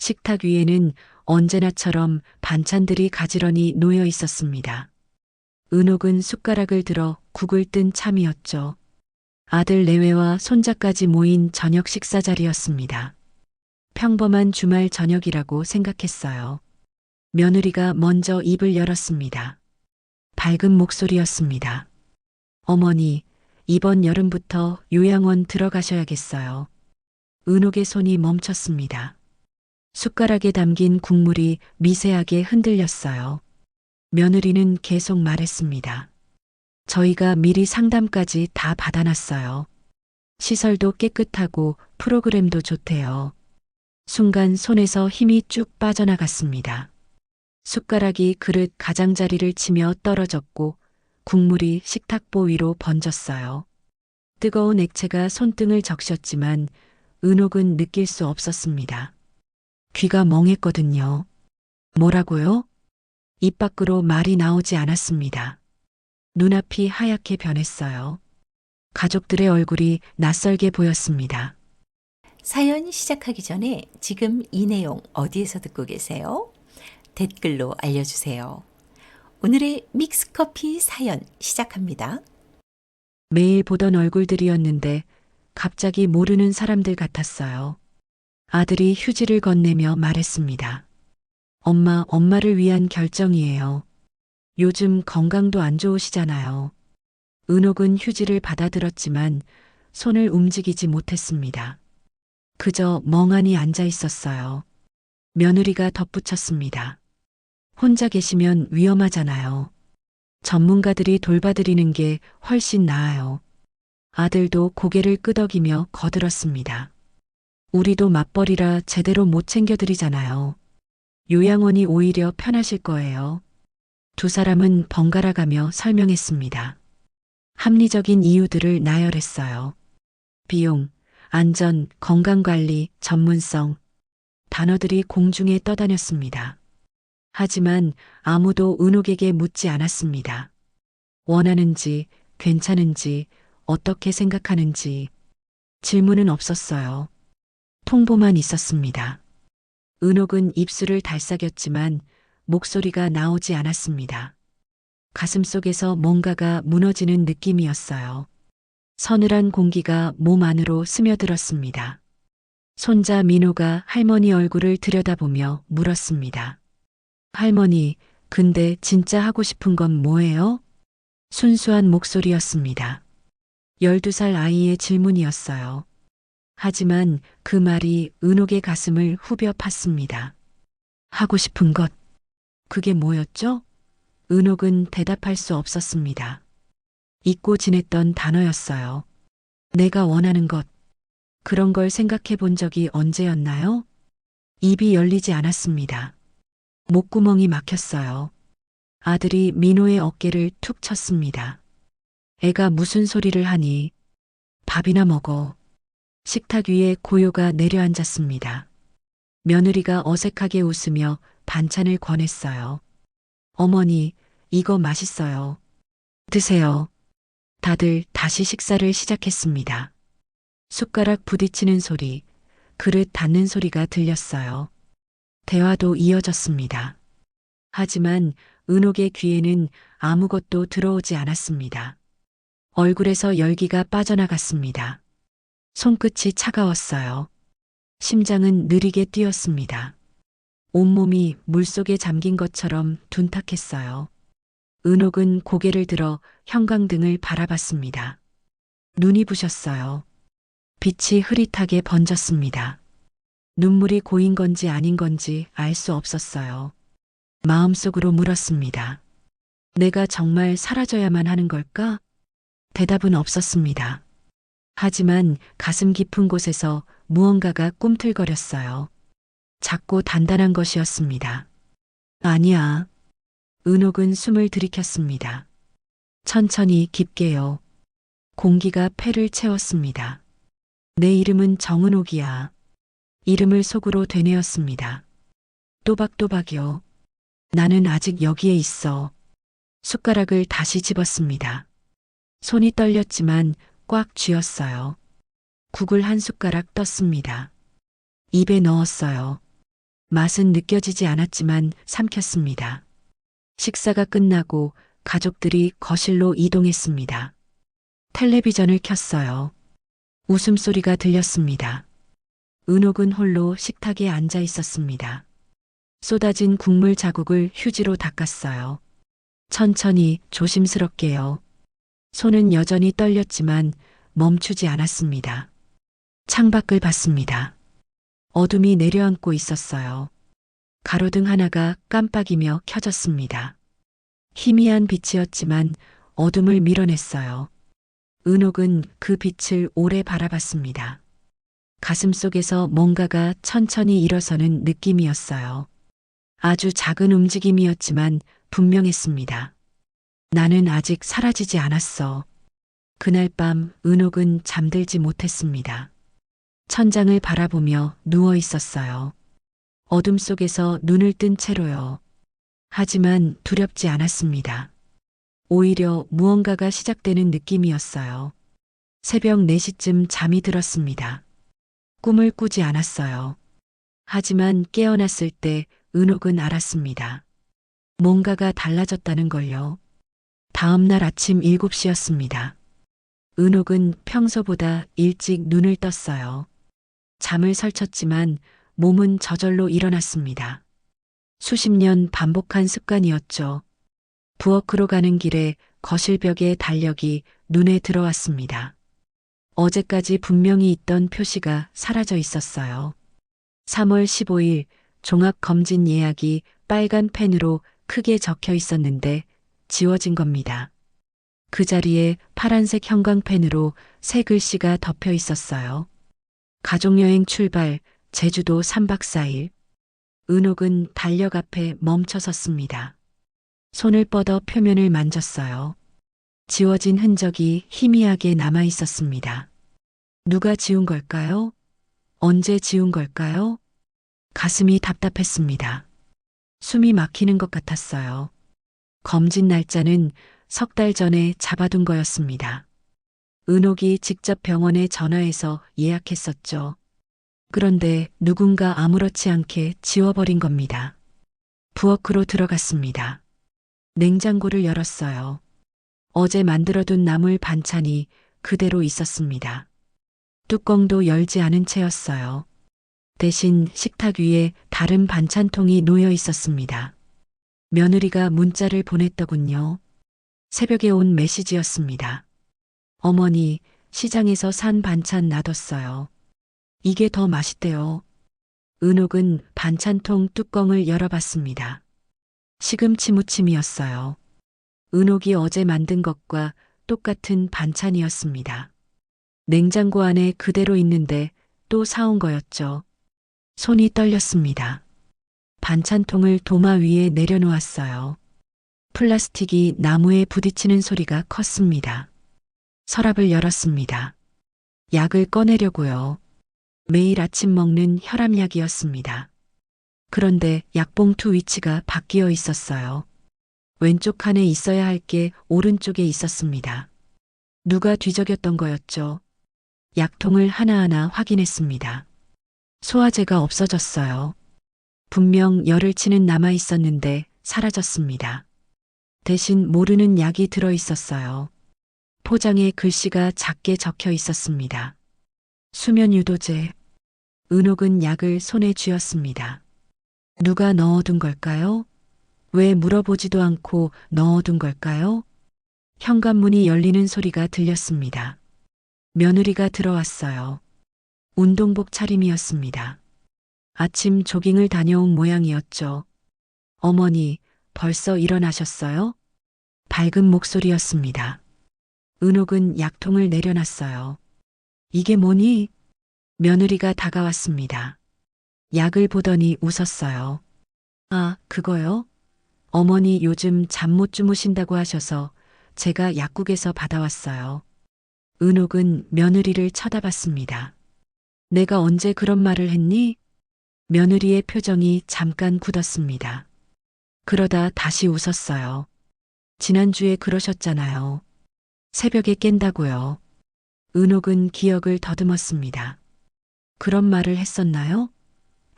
식탁 위에는 언제나처럼 반찬들이 가지런히 놓여 있었습니다. 은옥은 숟가락을 들어 국을 뜬 참이었죠. 아들 내외와 손자까지 모인 저녁 식사 자리였습니다. 평범한 주말 저녁이라고 생각했어요. 며느리가 먼저 입을 열었습니다. 밝은 목소리였습니다. 어머니, 이번 여름부터 요양원 들어가셔야겠어요. 은옥의 손이 멈췄습니다. 숟가락에 담긴 국물이 미세하게 흔들렸어요. 며느리는 계속 말했습니다. 저희가 미리 상담까지 다 받아놨어요. 시설도 깨끗하고 프로그램도 좋대요. 순간 손에서 힘이 쭉 빠져나갔습니다. 숟가락이 그릇 가장자리를 치며 떨어졌고 국물이 식탁보 위로 번졌어요. 뜨거운 액체가 손등을 적셨지만 은옥은 느낄 수 없었습니다. 귀가 멍했거든요. 뭐라고요? 입 밖으로 말이 나오지 않았습니다. 눈앞이 하얗게 변했어요. 가족들의 얼굴이 낯설게 보였습니다. 사연 시작하기 전에 지금 이 내용 어디에서 듣고 계세요? 댓글로 알려주세요. 오늘의 믹스커피 사연 시작합니다. 매일 보던 얼굴들이었는데 갑자기 모르는 사람들 같았어요. 아들이 휴지를 건네며 말했습니다. 엄마를 위한 결정이에요. 요즘 건강도 안 좋으시잖아요. 은옥은 휴지를 받아들었지만 손을 움직이지 못했습니다. 그저 멍하니 앉아 있었어요. 며느리가 덧붙였습니다. 혼자 계시면 위험하잖아요. 전문가들이 돌봐드리는 게 훨씬 나아요. 아들도 고개를 끄덕이며 거들었습니다. 우리도 맞벌이라 제대로 못 챙겨드리잖아요. 요양원이 오히려 편하실 거예요. 두 사람은 번갈아가며 설명했습니다. 합리적인 이유들을 나열했어요. 비용, 안전, 건강관리, 전문성. 단어들이 공중에 떠다녔습니다. 하지만 아무도 은옥에게 묻지 않았습니다. 원하는지, 괜찮은지, 어떻게 생각하는지. 질문은 없었어요. 통보만 있었습니다. 은옥은 입술을 달싹였지만 목소리가 나오지 않았습니다. 가슴속에서 뭔가가 무너지는 느낌이었어요. 서늘한 공기가 몸 안으로 스며들었습니다. 손자 민호가 할머니 얼굴을 들여다보며 물었습니다. 할머니, 근데 진짜 하고 싶은 건 뭐예요? 순수한 목소리였습니다. 12살 아이의 질문이었어요. 하지만 그 말이 은옥의 가슴을 후벼 팠습니다. 하고 싶은 것, 그게 뭐였죠? 은옥은 대답할 수 없었습니다. 잊고 지냈던 단어였어요. 내가 원하는 것, 그런 걸 생각해 본 적이 언제였나요? 입이 열리지 않았습니다. 목구멍이 막혔어요. 아들이 민호의 어깨를 툭 쳤습니다. 애가 무슨 소리를 하니? 밥이나 먹어. 식탁 위에 고요가 내려앉았습니다. 며느리가 어색하게 웃으며 반찬을 권했어요. 어머니, 이거 맛있어요. 드세요. 다들 다시 식사를 시작했습니다. 숟가락 부딪히는 소리, 그릇 닿는 소리가 들렸어요. 대화도 이어졌습니다. 하지만 은옥의 귀에는 아무것도 들어오지 않았습니다. 얼굴에서 열기가 빠져나갔습니다. 손끝이 차가웠어요. 심장은 느리게 뛰었습니다. 온몸이 물속에 잠긴 것처럼 둔탁했어요. 은옥은 고개를 들어 형광등을 바라봤습니다. 눈이 부셨어요. 빛이 흐릿하게 번졌습니다. 눈물이 고인 건지 아닌 건지 알 수 없었어요. 마음속으로 물었습니다. 내가 정말 사라져야만 하는 걸까? 대답은 없었습니다. 하지만 가슴 깊은 곳에서 무언가가 꿈틀거렸어요. 작고 단단한 것이었습니다. 아니야. 은옥은 숨을 들이켰습니다. 천천히 깊게요. 공기가 폐를 채웠습니다. 내 이름은 정은옥이야. 이름을 속으로 되뇌었습니다. 또박또박이요. 나는 아직 여기에 있어. 숟가락을 다시 집었습니다. 손이 떨렸지만 꽉 쥐었어요. 국을 한 숟가락 떴습니다. 입에 넣었어요. 맛은 느껴지지 않았지만 삼켰습니다. 식사가 끝나고 가족들이 거실로 이동했습니다. 텔레비전을 켰어요. 웃음소리가 들렸습니다. 은옥은 홀로 식탁에 앉아 있었습니다. 쏟아진 국물 자국을 휴지로 닦았어요. 천천히 조심스럽게요. 손은 여전히 떨렸지만 멈추지 않았습니다. 창밖을 봤습니다. 어둠이 내려앉고 있었어요. 가로등 하나가 깜빡이며 켜졌습니다. 희미한 빛이었지만 어둠을 밀어냈어요. 은옥은 그 빛을 오래 바라봤습니다. 가슴속에서 뭔가가 천천히 일어서는 느낌이었어요. 아주 작은 움직임이었지만 분명했습니다. 나는 아직 사라지지 않았어. 그날 밤 은옥은 잠들지 못했습니다. 천장을 바라보며 누워 있었어요. 어둠 속에서 눈을 뜬 채로요. 하지만 두렵지 않았습니다. 오히려 무언가가 시작되는 느낌이었어요. 새벽 4시쯤 잠이 들었습니다. 꿈을 꾸지 않았어요. 하지만 깨어났을 때 은옥은 알았습니다. 뭔가가 달라졌다는 걸요. 다음 날 아침 7시였습니다. 은옥은 평소보다 일찍 눈을 떴어요. 잠을 설쳤지만 몸은 저절로 일어났습니다. 수십 년 반복한 습관이었죠. 부엌으로 가는 길에 거실벽의 달력이 눈에 들어왔습니다. 어제까지 분명히 있던 표시가 사라져 있었어요. 3월 15일 종합검진 예약이 빨간 펜으로 크게 적혀 있었는데 지워진 겁니다. 그 자리에 파란색 형광펜으로 새 글씨가 덮여 있었어요. 가족여행 출발, 제주도 3박 4일. 은옥은 달력 앞에 멈춰 섰습니다. 손을 뻗어 표면을 만졌어요. 지워진 흔적이 희미하게 남아 있었습니다. 누가 지운 걸까요? 언제 지운 걸까요? 가슴이 답답했습니다. 숨이 막히는 것 같았어요. 검진 날짜는 3달 전에 잡아둔 거였습니다. 은옥이 직접 병원에 전화해서 예약했었죠. 그런데 누군가 아무렇지 않게 지워버린 겁니다. 부엌으로 들어갔습니다. 냉장고를 열었어요. 어제 만들어둔 나물 반찬이 그대로 있었습니다. 뚜껑도 열지 않은 채였어요. 대신 식탁 위에 다른 반찬통이 놓여 있었습니다. 며느리가 문자를 보냈더군요. 새벽에 온 메시지였습니다. 어머니, 시장에서 산 반찬 놔뒀어요. 이게 더 맛있대요. 은옥은 반찬통 뚜껑을 열어봤습니다. 시금치 무침이었어요. 은옥이 어제 만든 것과 똑같은 반찬이었습니다. 냉장고 안에 그대로 있는데 또 사온 거였죠. 손이 떨렸습니다. 반찬통을 도마 위에 내려놓았어요. 플라스틱이 나무에 부딪히는 소리가 컸습니다. 서랍을 열었습니다. 약을 꺼내려고요. 매일 아침 먹는 혈압약이었습니다. 그런데 약봉투 위치가 바뀌어 있었어요. 왼쪽 칸에 있어야 할 게 오른쪽에 있었습니다. 누가 뒤적였던 거였죠. 약통을 하나하나 확인했습니다. 소화제가 없어졌어요. 분명 열을 치는 남아 있었는데 사라졌습니다. 대신 모르는 약이 들어 있었어요. 포장에 글씨가 작게 적혀 있었습니다. 수면 유도제. 은옥은 약을 손에 쥐었습니다. 누가 넣어둔 걸까요? 왜 물어보지도 않고 넣어둔 걸까요? 현관문이 열리는 소리가 들렸습니다. 며느리가 들어왔어요. 운동복 차림이었습니다. 아침 조깅을 다녀온 모양이었죠. 어머니, 벌써 일어나셨어요? 밝은 목소리였습니다. 은옥은 약통을 내려놨어요. 이게 뭐니? 며느리가 다가왔습니다. 약을 보더니 웃었어요. 아, 그거요? 어머니 요즘 잠 못 주무신다고 하셔서 제가 약국에서 받아왔어요. 은옥은 며느리를 쳐다봤습니다. 내가 언제 그런 말을 했니? 며느리의 표정이 잠깐 굳었습니다. 그러다 다시 웃었어요. 지난주에 그러셨잖아요. 새벽에 깬다고요. 은옥은 기억을 더듬었습니다. 그런 말을 했었나요?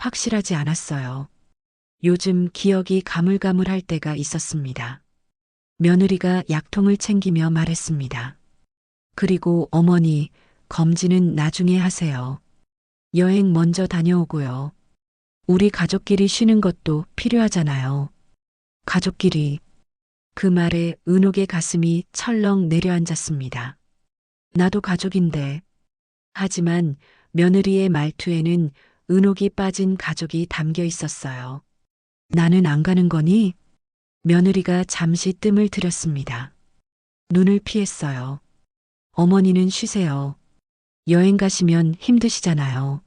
확실하지 않았어요. 요즘 기억이 가물가물할 때가 있었습니다. 며느리가 약통을 챙기며 말했습니다. 그리고 어머니, 검진은 나중에 하세요. 여행 먼저 다녀오고요. 우리 가족끼리 쉬는 것도 필요하잖아요. 가족끼리. 그 말에 은옥의 가슴이 철렁 내려앉았습니다. 나도 가족인데. 하지만 며느리의 말투에는 은옥이 빠진 가족이 담겨 있었어요. 나는 안 가는 거니? 며느리가 잠시 뜸을 들였습니다. 눈을 피했어요. 어머니는 쉬세요. 여행 가시면 힘드시잖아요.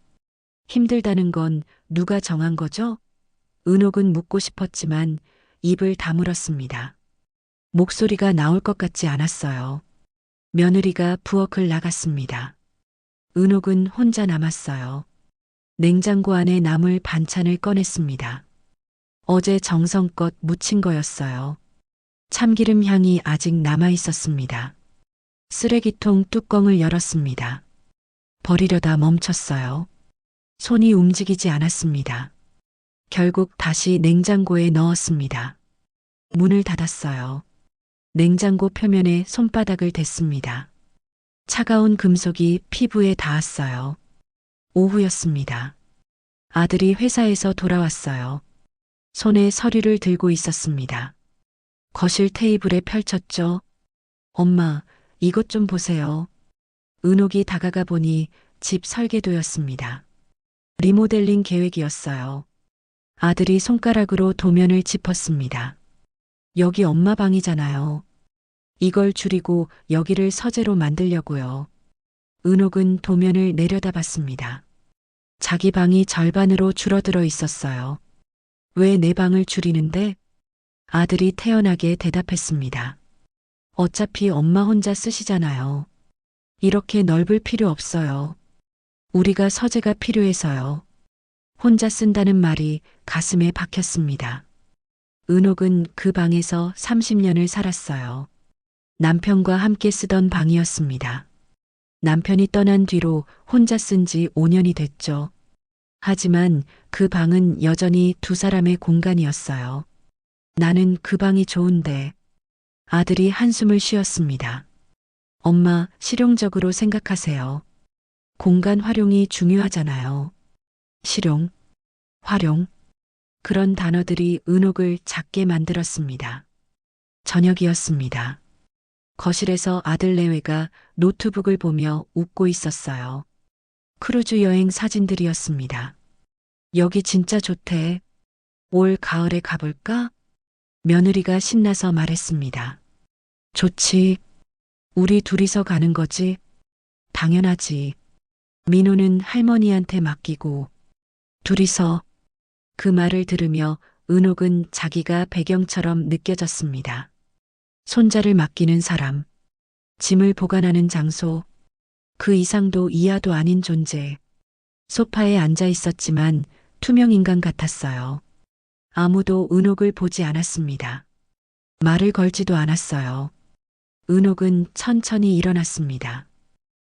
힘들다는 건 누가 정한 거죠? 은옥은 묻고 싶었지만 입을 다물었습니다. 목소리가 나올 것 같지 않았어요. 며느리가 부엌을 나갔습니다. 은옥은 혼자 남았어요. 냉장고 안에 남을 반찬을 꺼냈습니다. 어제 정성껏 무친 거였어요. 참기름 향이 아직 남아 있었습니다. 쓰레기통 뚜껑을 열었습니다. 버리려다 멈췄어요. 손이 움직이지 않았습니다. 결국 다시 냉장고에 넣었습니다. 문을 닫았어요. 냉장고 표면에 손바닥을 댔습니다. 차가운 금속이 피부에 닿았어요. 오후였습니다. 아들이 회사에서 돌아왔어요. 손에 서류를 들고 있었습니다. 거실 테이블에 펼쳤죠. 엄마, 이것 좀 보세요. 은옥이 다가가 보니 집 설계도였습니다. 리모델링 계획이었어요. 아들이 손가락으로 도면을 짚었습니다. 여기 엄마 방이잖아요. 이걸 줄이고 여기를 서재로 만들려고요. 은옥은 도면을 내려다봤습니다. 자기 방이 절반으로 줄어들어 있었어요. 왜 내 방을 줄이는데? 아들이 태연하게 대답했습니다. 어차피 엄마 혼자 쓰시잖아요. 이렇게 넓을 필요 없어요. 우리가 서재가 필요해서요. 혼자 쓴다는 말이 가슴에 박혔습니다. 은옥은 그 방에서 30년을 살았어요. 남편과 함께 쓰던 방이었습니다. 남편이 떠난 뒤로 혼자 쓴 지 5년이 됐죠. 하지만 그 방은 여전히 두 사람의 공간이었어요. 나는 그 방이 좋은데. 아들이 한숨을 쉬었습니다. 엄마, 실용적으로 생각하세요. 공간 활용이 중요하잖아요. 실용, 활용. 그런 단어들이 은옥을 작게 만들었습니다. 저녁이었습니다. 거실에서 아들 내외가 노트북을 보며 웃고 있었어요. 크루즈 여행 사진들이었습니다. 여기 진짜 좋대. 올 가을에 가볼까? 며느리가 신나서 말했습니다. 좋지. 우리 둘이서 가는 거지? 당연하지. 민호는 할머니한테 맡기고 둘이서. 그 말을 들으며 은옥은 자기가 배경처럼 느껴졌습니다. 손자를 맡기는 사람, 짐을 보관하는 장소, 그 이상도 이하도 아닌 존재. 소파에 앉아 있었지만 투명 인간 같았어요. 아무도 은옥을 보지 않았습니다. 말을 걸지도 않았어요. 은옥은 천천히 일어났습니다.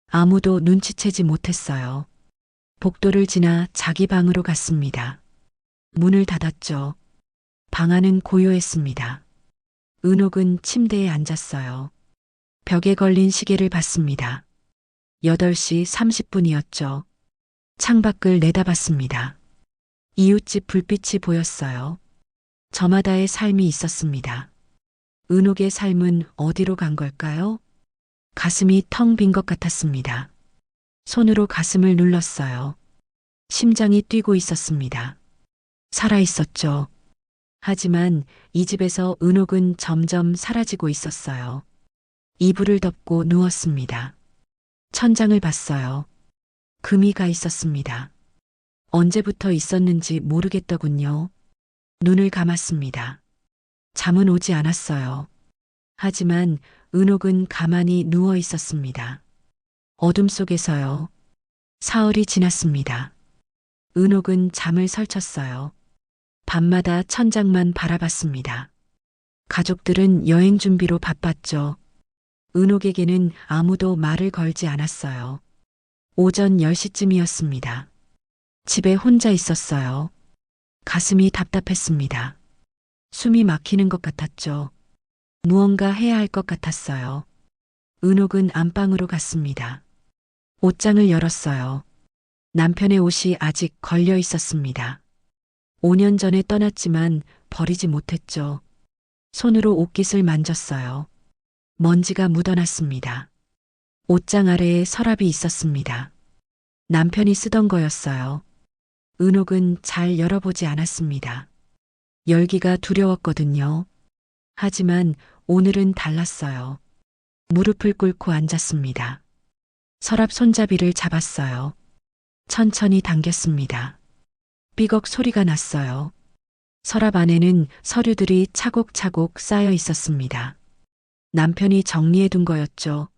아무도 눈치채지 못했어요. 복도를 지나 자기 방으로 갔습니다. 문을 닫았죠. 방 안은 고요했습니다. 은옥은 침대에 앉았어요. 벽에 걸린 시계를 봤습니다. 8시 30분이었죠. 창밖을 내다봤습니다. 이웃집 불빛이 보였어요. 저마다의 삶이 있었습니다. 은옥의 삶은 어디로 간 걸까요? 가슴이 텅 빈 것 같았습니다. 손으로 가슴을 눌렀어요. 심장이 뛰고 있었습니다. 살아 있었죠. 하지만 이 집에서 은옥은 점점 사라지고 있었어요. 이불을 덮고 누웠습니다. 천장을 봤어요. 금이 가 있었습니다. 언제부터 있었는지 모르겠더군요. 눈을 감았습니다. 잠은 오지 않았어요. 하지만 은옥은 가만히 누워 있었습니다. 어둠 속에서요. 사흘이 지났습니다. 은옥은 잠을 설쳤어요. 밤마다 천장만 바라봤습니다. 가족들은 여행 준비로 바빴죠. 은옥에게는 아무도 말을 걸지 않았어요. 오전 10시쯤이었습니다. 집에 혼자 있었어요. 가슴이 답답했습니다. 숨이 막히는 것 같았죠. 무언가 해야 할 것 같았어요. 은옥은 안방으로 갔습니다. 옷장을 열었어요. 남편의 옷이 아직 걸려 있었습니다. 5년 전에 떠났지만 버리지 못했죠. 손으로 옷깃을 만졌어요. 먼지가 묻어났습니다. 옷장 아래에 서랍이 있었습니다. 남편이 쓰던 거였어요. 은옥은 잘 열어보지 않았습니다. 열기가 두려웠거든요. 하지만 오늘은 달랐어요. 무릎을 꿇고 앉았습니다. 서랍 손잡이를 잡았어요. 천천히 당겼습니다. 삐걱 소리가 났어요. 서랍 안에는 서류들이 차곡차곡 쌓여 있었습니다. 남편이 정리해둔 거였죠.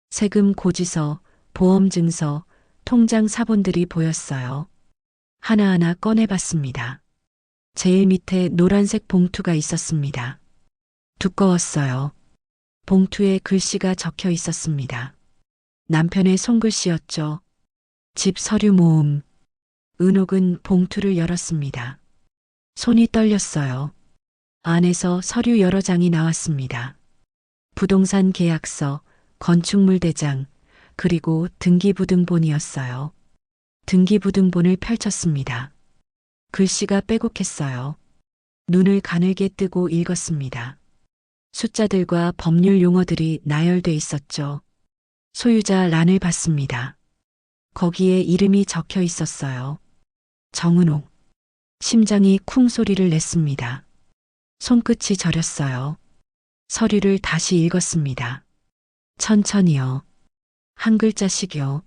세금 고지서, 보험증서, 통장 사본들이 보였어요. 하나하나 꺼내봤습니다. 제일 밑에 노란색 봉투가 있었습니다. 두꺼웠어요. 봉투에 글씨가 적혀 있었습니다. 남편의 손글씨였죠. 집 서류 모음. 은옥은 봉투를 열었습니다. 손이 떨렸어요. 안에서 서류 여러 장이 나왔습니다. 부동산 계약서, 건축물 대장, 그리고 등기부등본이었어요. 등기부등본을 펼쳤습니다. 글씨가 빼곡했어요. 눈을 가늘게 뜨고 읽었습니다. 숫자들과 법률 용어들이 나열돼 있었죠. 소유자 란을 봤습니다. 거기에 이름이 적혀 있었어요. 정은옥. 심장이 쿵 소리를 냈습니다. 손끝이 저렸어요. 서류를 다시 읽었습니다. 천천히요. 한 글자씩요.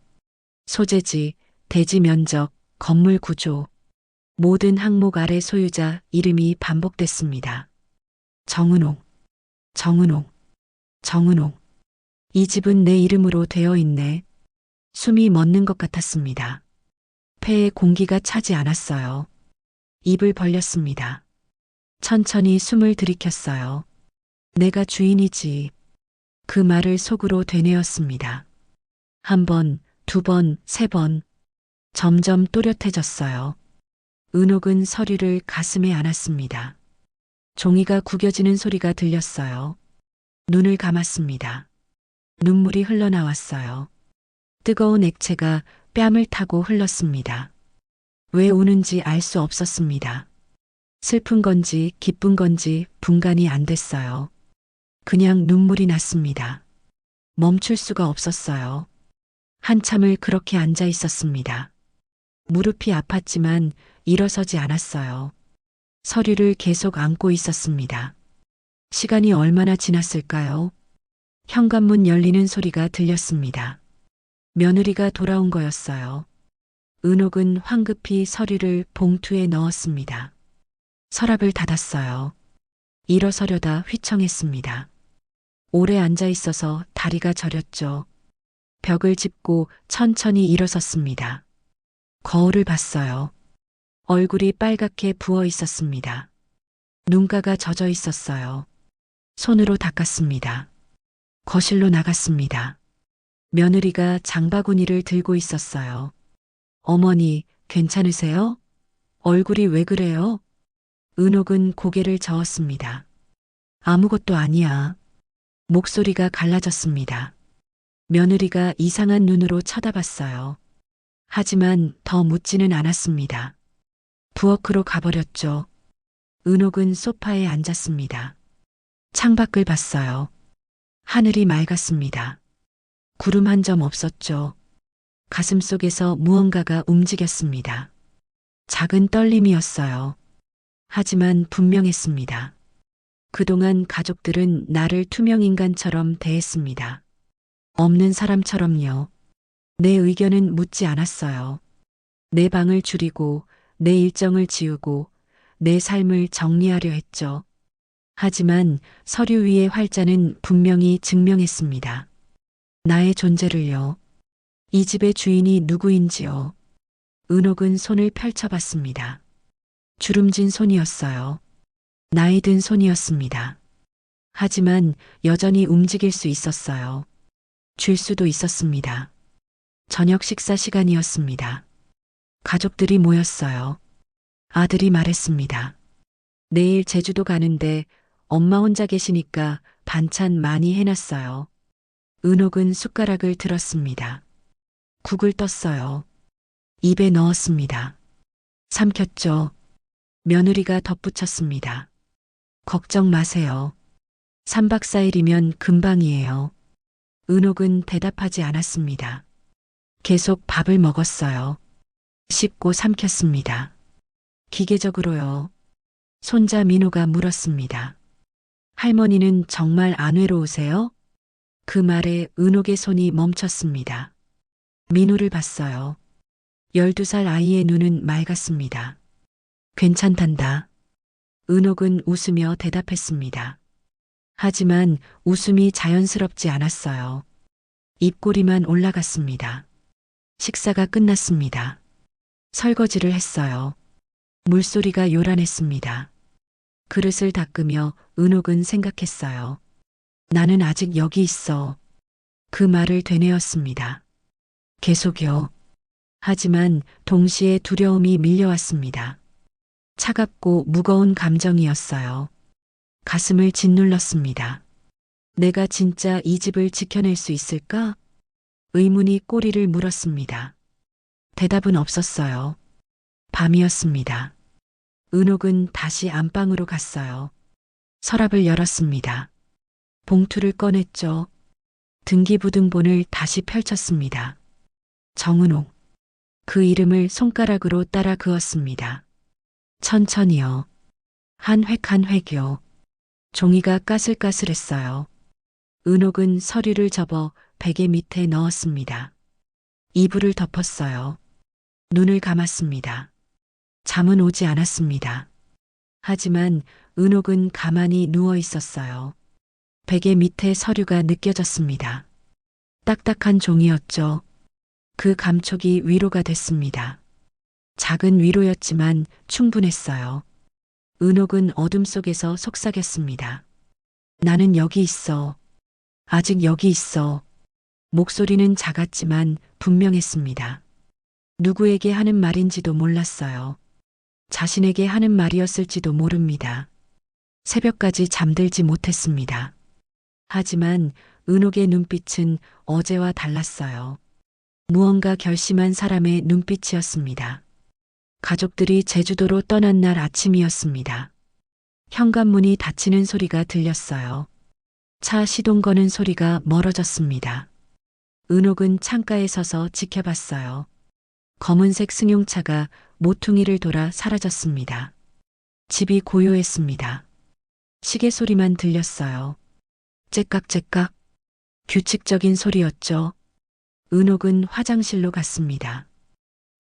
소재지, 대지 면적, 건물 구조. 모든 항목 아래 소유자 이름이 반복됐습니다. 정은옥, 정은옥, 정은옥. 이 집은 내 이름으로 되어 있네. 숨이 멎는 것 같았습니다. 폐에 공기가 차지 않았어요. 입을 벌렸습니다. 천천히 숨을 들이켰어요. 내가 주인이지. 그 말을 속으로 되뇌었습니다. 한 번, 두 번, 세 번. 점점 또렷해졌어요. 은옥은 서류를 가슴에 안았습니다. 종이가 구겨지는 소리가 들렸어요. 눈을 감았습니다. 눈물이 흘러나왔어요. 뜨거운 액체가 뺨을 타고 흘렀습니다. 왜 우는지 알 수 없었습니다. 슬픈 건지 기쁜 건지 분간이 안 됐어요. 그냥 눈물이 났습니다. 멈출 수가 없었어요. 한참을 그렇게 앉아 있었습니다. 무릎이 아팠지만 일어서지 않았어요. 서류를 계속 안고 있었습니다. 시간이 얼마나 지났을까요? 현관문 열리는 소리가 들렸습니다. 며느리가 돌아온 거였어요. 은옥은 황급히 서류를 봉투에 넣었습니다. 서랍을 닫았어요. 일어서려다 휘청했습니다. 오래 앉아 있어서 다리가 저렸죠. 벽을 짚고 천천히 일어섰습니다. 거울을 봤어요. 얼굴이 빨갛게 부어 있었습니다. 눈가가 젖어 있었어요. 손으로 닦았습니다. 거실로 나갔습니다. 며느리가 장바구니를 들고 있었어요. 어머니, 괜찮으세요? 얼굴이 왜 그래요? 은옥은 고개를 저었습니다. 아무것도 아니야. 목소리가 갈라졌습니다. 며느리가 이상한 눈으로 쳐다봤어요. 하지만 더 묻지는 않았습니다. 부엌으로 가버렸죠. 은옥은 소파에 앉았습니다. 창밖을 봤어요. 하늘이 맑았습니다. 구름 한 점 없었죠. 가슴 속에서 무언가가 움직였습니다. 작은 떨림이었어요. 하지만 분명했습니다. 그동안 가족들은 나를 투명인간처럼 대했습니다. 없는 사람처럼요. 내 의견은 묻지 않았어요. 내 방을 줄이고 내 일정을 지우고 내 삶을 정리하려 했죠. 하지만 서류 위의 활자는 분명히 증명했습니다. 나의 존재를요. 이 집의 주인이 누구인지요. 은옥은 손을 펼쳐봤습니다. 주름진 손이었어요. 나이 든 손이었습니다. 하지만 여전히 움직일 수 있었어요. 줄 수도 있었습니다. 저녁 식사 시간이었습니다. 가족들이 모였어요. 아들이 말했습니다. 내일 제주도 가는데 엄마 혼자 계시니까 반찬 많이 해놨어요. 은옥은 숟가락을 들었습니다. 국을 떴어요. 입에 넣었습니다. 삼켰죠. 며느리가 덧붙였습니다. 걱정 마세요. 3박 4일이면 금방이에요. 은옥은 대답하지 않았습니다. 계속 밥을 먹었어요. 씹고 삼켰습니다. 기계적으로요. 손자 민호가 물었습니다. 할머니는 정말 안 외로우세요? 그 말에 은옥의 손이 멈췄습니다. 민호를 봤어요. 12살 아이의 눈은 맑았습니다. 괜찮단다. 은옥은 웃으며 대답했습니다. 하지만 웃음이 자연스럽지 않았어요. 입꼬리만 올라갔습니다. 식사가 끝났습니다. 설거지를 했어요. 물소리가 요란했습니다. 그릇을 닦으며 은옥은 생각했어요. 나는 아직 여기 있어. 그 말을 되뇌었습니다. 계속요. 하지만 동시에 두려움이 밀려왔습니다. 차갑고 무거운 감정이었어요. 가슴을 짓눌렀습니다. 내가 진짜 이 집을 지켜낼 수 있을까? 의문이 꼬리를 물었습니다. 대답은 없었어요. 밤이었습니다. 은옥은 다시 안방으로 갔어요. 서랍을 열었습니다. 봉투를 꺼냈죠. 등기부등본을 다시 펼쳤습니다. 정은옥. 그 이름을 손가락으로 따라 그었습니다. 천천히요. 한 획 한 획이요. 종이가 까슬까슬했어요. 은옥은 서류를 접어 베개 밑에 넣었습니다. 이불을 덮었어요. 눈을 감았습니다. 잠은 오지 않았습니다. 하지만 은옥은 가만히 누워 있었어요. 베개 밑에 서류가 느껴졌습니다. 딱딱한 종이였죠. 그 감촉이 위로가 됐습니다. 작은 위로였지만 충분했어요. 은옥은 어둠 속에서 속삭였습니다. 나는 여기 있어. 아직 여기 있어. 목소리는 작았지만 분명했습니다. 누구에게 하는 말인지도 몰랐어요. 자신에게 하는 말이었을지도 모릅니다. 새벽까지 잠들지 못했습니다. 하지만 은옥의 눈빛은 어제와 달랐어요. 무언가 결심한 사람의 눈빛이었습니다. 가족들이 제주도로 떠난 날 아침이었습니다. 현관문이 닫히는 소리가 들렸어요. 차 시동 거는 소리가 멀어졌습니다. 은옥은 창가에 서서 지켜봤어요. 검은색 승용차가 모퉁이를 돌아 사라졌습니다. 집이 고요했습니다. 시계 소리만 들렸어요. 째깍째깍. 규칙적인 소리였죠. 은옥은 화장실로 갔습니다.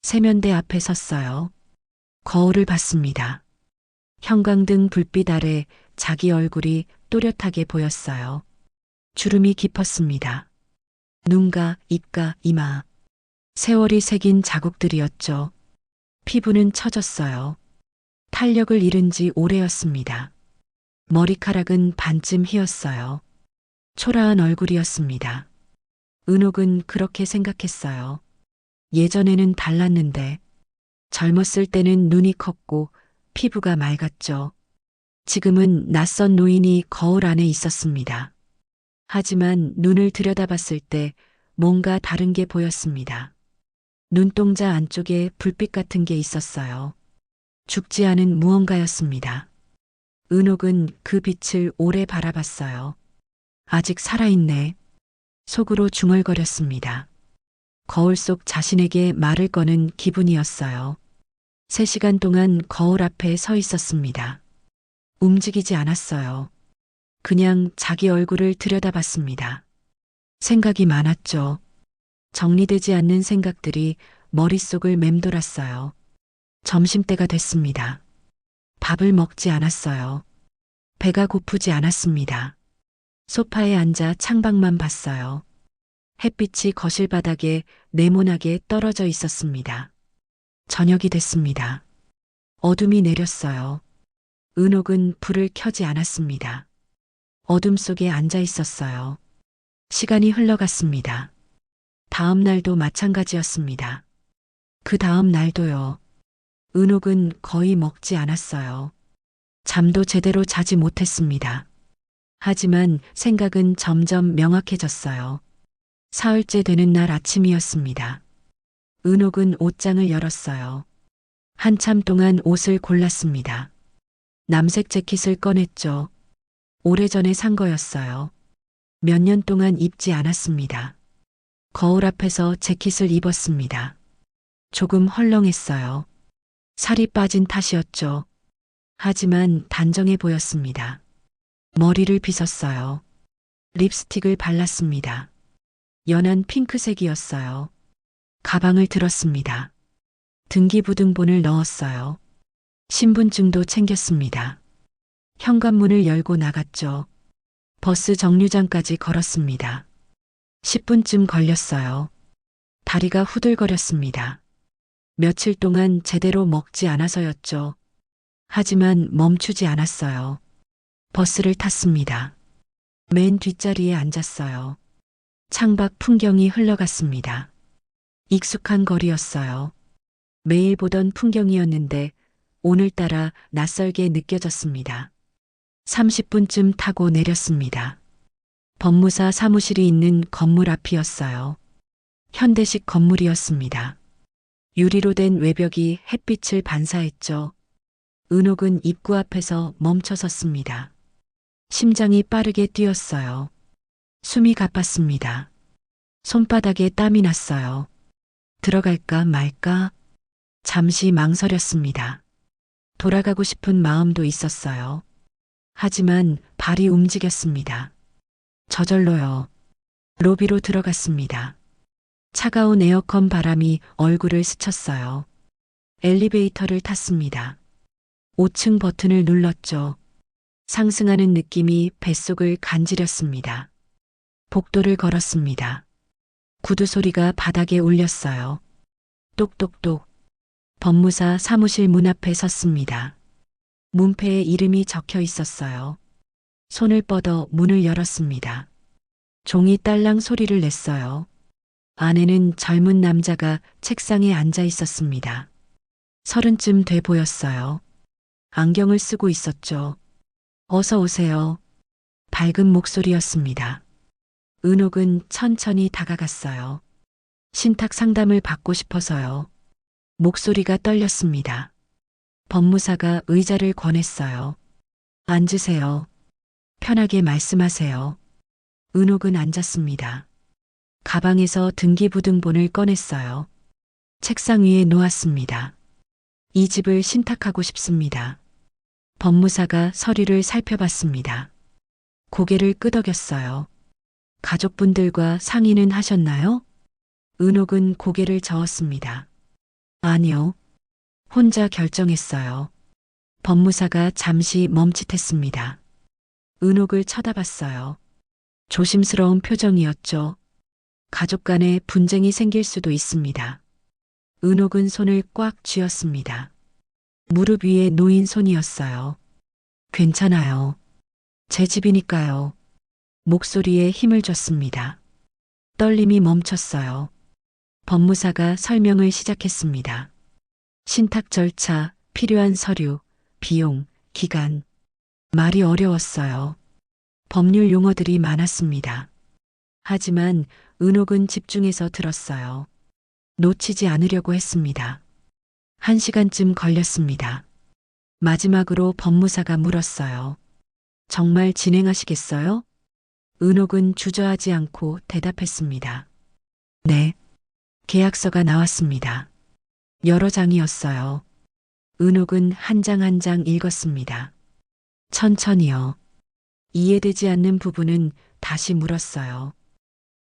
세면대 앞에 섰어요. 거울을 봤습니다. 형광등 불빛 아래 자기 얼굴이 또렷하게 보였어요. 주름이 깊었습니다. 눈과 입과 이마. 세월이 새긴 자국들이었죠. 피부는 처졌어요. 탄력을 잃은 지 오래였습니다. 머리카락은 반쯤 휘었어요. 초라한 얼굴이었습니다. 은옥은 그렇게 생각했어요. 예전에는 달랐는데, 젊었을 때는 눈이 컸고 피부가 맑았죠. 지금은 낯선 노인이 거울 안에 있었습니다. 하지만 눈을 들여다봤을 때 뭔가 다른 게 보였습니다. 눈동자 안쪽에 불빛 같은 게 있었어요. 죽지 않은 무언가였습니다. 은옥은 그 빛을 오래 바라봤어요. 아직 살아있네. 속으로 중얼거렸습니다. 거울 속 자신에게 말을 거는 기분이었어요. 3시간 동안 거울 앞에 서 있었습니다. 움직이지 않았어요. 그냥 자기 얼굴을 들여다봤습니다. 생각이 많았죠. 정리되지 않는 생각들이 머릿속을 맴돌았어요. 점심때가 됐습니다. 밥을 먹지 않았어요. 배가 고프지 않았습니다. 소파에 앉아 창밖만 봤어요. 햇빛이 거실 바닥에 네모나게 떨어져 있었습니다. 저녁이 됐습니다. 어둠이 내렸어요. 은옥은 불을 켜지 않았습니다. 어둠 속에 앉아 있었어요. 시간이 흘러갔습니다. 다음 날도 마찬가지였습니다. 그 다음 날도요. 은옥은 거의 먹지 않았어요. 잠도 제대로 자지 못했습니다. 하지만 생각은 점점 명확해졌어요. 사흘째 되는 날 아침이었습니다. 은옥은 옷장을 열었어요. 한참 동안 옷을 골랐습니다. 남색 재킷을 꺼냈죠. 오래전에 산 거였어요. 몇 년 동안 입지 않았습니다. 거울 앞에서 재킷을 입었습니다. 조금 헐렁했어요. 살이 빠진 탓이었죠. 하지만 단정해 보였습니다. 머리를 빗었어요. 립스틱을 발랐습니다. 연한 핑크색이었어요. 가방을 들었습니다. 등기부등본을 넣었어요. 신분증도 챙겼습니다. 현관문을 열고 나갔죠. 버스 정류장까지 걸었습니다. 10분쯤 걸렸어요. 다리가 후들거렸습니다. 며칠 동안 제대로 먹지 않아서였죠. 하지만 멈추지 않았어요. 버스를 탔습니다. 맨 뒷자리에 앉았어요. 창밖 풍경이 흘러갔습니다. 익숙한 거리였어요. 매일 보던 풍경이었는데 오늘따라 낯설게 느껴졌습니다. 30분쯤 타고 내렸습니다. 법무사 사무실이 있는 건물 앞이었어요. 현대식 건물이었습니다. 유리로 된 외벽이 햇빛을 반사했죠. 은옥은 입구 앞에서 멈춰 섰습니다. 심장이 빠르게 뛰었어요. 숨이 가빴습니다. 손바닥에 땀이 났어요. 들어갈까 말까? 잠시 망설였습니다. 돌아가고 싶은 마음도 있었어요. 하지만 발이 움직였습니다. 저절로요. 로비로 들어갔습니다. 차가운 에어컨 바람이 얼굴을 스쳤어요. 엘리베이터를 탔습니다. 5층 버튼을 눌렀죠. 상승하는 느낌이 뱃속을 간지렸습니다. 복도를 걸었습니다. 구두 소리가 바닥에 울렸어요. 똑똑똑. 법무사 사무실 문 앞에 섰습니다. 문패에 이름이 적혀 있었어요. 손을 뻗어 문을 열었습니다. 종이 딸랑 소리를 냈어요. 안에는 젊은 남자가 책상에 앉아 있었습니다. 30쯤 돼 보였어요. 안경을 쓰고 있었죠. 어서 오세요. 밝은 목소리였습니다. 은옥은 천천히 다가갔어요. 신탁 상담을 받고 싶어서요. 목소리가 떨렸습니다. 법무사가 의자를 권했어요. 앉으세요. 편하게 말씀하세요. 은옥은 앉았습니다. 가방에서 등기부등본을 꺼냈어요. 책상 위에 놓았습니다. 이 집을 신탁하고 싶습니다. 법무사가 서류를 살펴봤습니다. 고개를 끄덕였어요. 가족분들과 상의는 하셨나요? 은옥은 고개를 저었습니다. 아니요. 혼자 결정했어요. 법무사가 잠시 멈칫했습니다. 은옥을 쳐다봤어요. 조심스러운 표정이었죠. 가족 간에 분쟁이 생길 수도 있습니다. 은옥은 손을 꽉 쥐었습니다. 무릎 위에 놓인 손이었어요. 괜찮아요. 제 집이니까요. 목소리에 힘을 줬습니다. 떨림이 멈췄어요. 법무사가 설명을 시작했습니다. 신탁 절차, 필요한 서류, 비용, 기간. 말이 어려웠어요. 법률 용어들이 많았습니다. 하지만 은옥은 집중해서 들었어요. 놓치지 않으려고 했습니다. 1시간쯤 걸렸습니다. 마지막으로 법무사가 물었어요. 정말 진행하시겠어요? 은옥은 주저하지 않고 대답했습니다. 네. 계약서가 나왔습니다. 여러 장이었어요. 은옥은 한 장 한 장 읽었습니다. 천천히요. 이해되지 않는 부분은 다시 물었어요.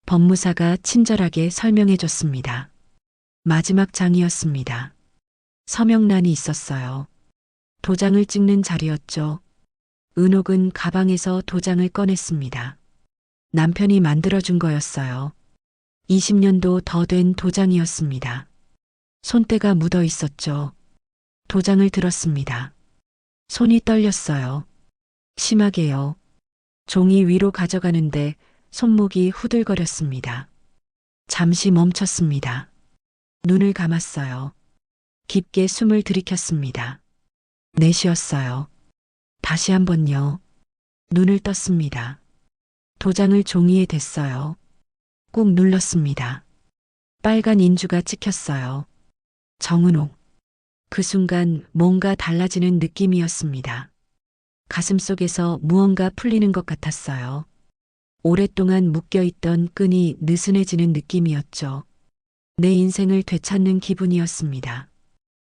법무사가 친절하게 설명해 줬습니다. 마지막 장이었습니다. 서명란이 있었어요. 도장을 찍는 자리였죠. 은옥은 가방에서 도장을 꺼냈습니다. 남편이 만들어준 거였어요. 20년도 더 된 도장이었습니다. 손때가 묻어 있었죠. 도장을 들었습니다. 손이 떨렸어요. 심하게요. 종이 위로 가져가는데 손목이 후들거렸습니다. 잠시 멈췄습니다. 눈을 감았어요. 깊게 숨을 들이켰습니다. 내쉬었어요. 다시 한번요. 눈을 떴습니다. 도장을 종이에 댔어요. 꾹 눌렀습니다. 빨간 인주가 찍혔어요. 정은옥. 그 순간 뭔가 달라지는 느낌이었습니다. 가슴속에서 무언가 풀리는 것 같았어요. 오랫동안 묶여있던 끈이 느슨해지는 느낌이었죠. 내 인생을 되찾는 기분이었습니다.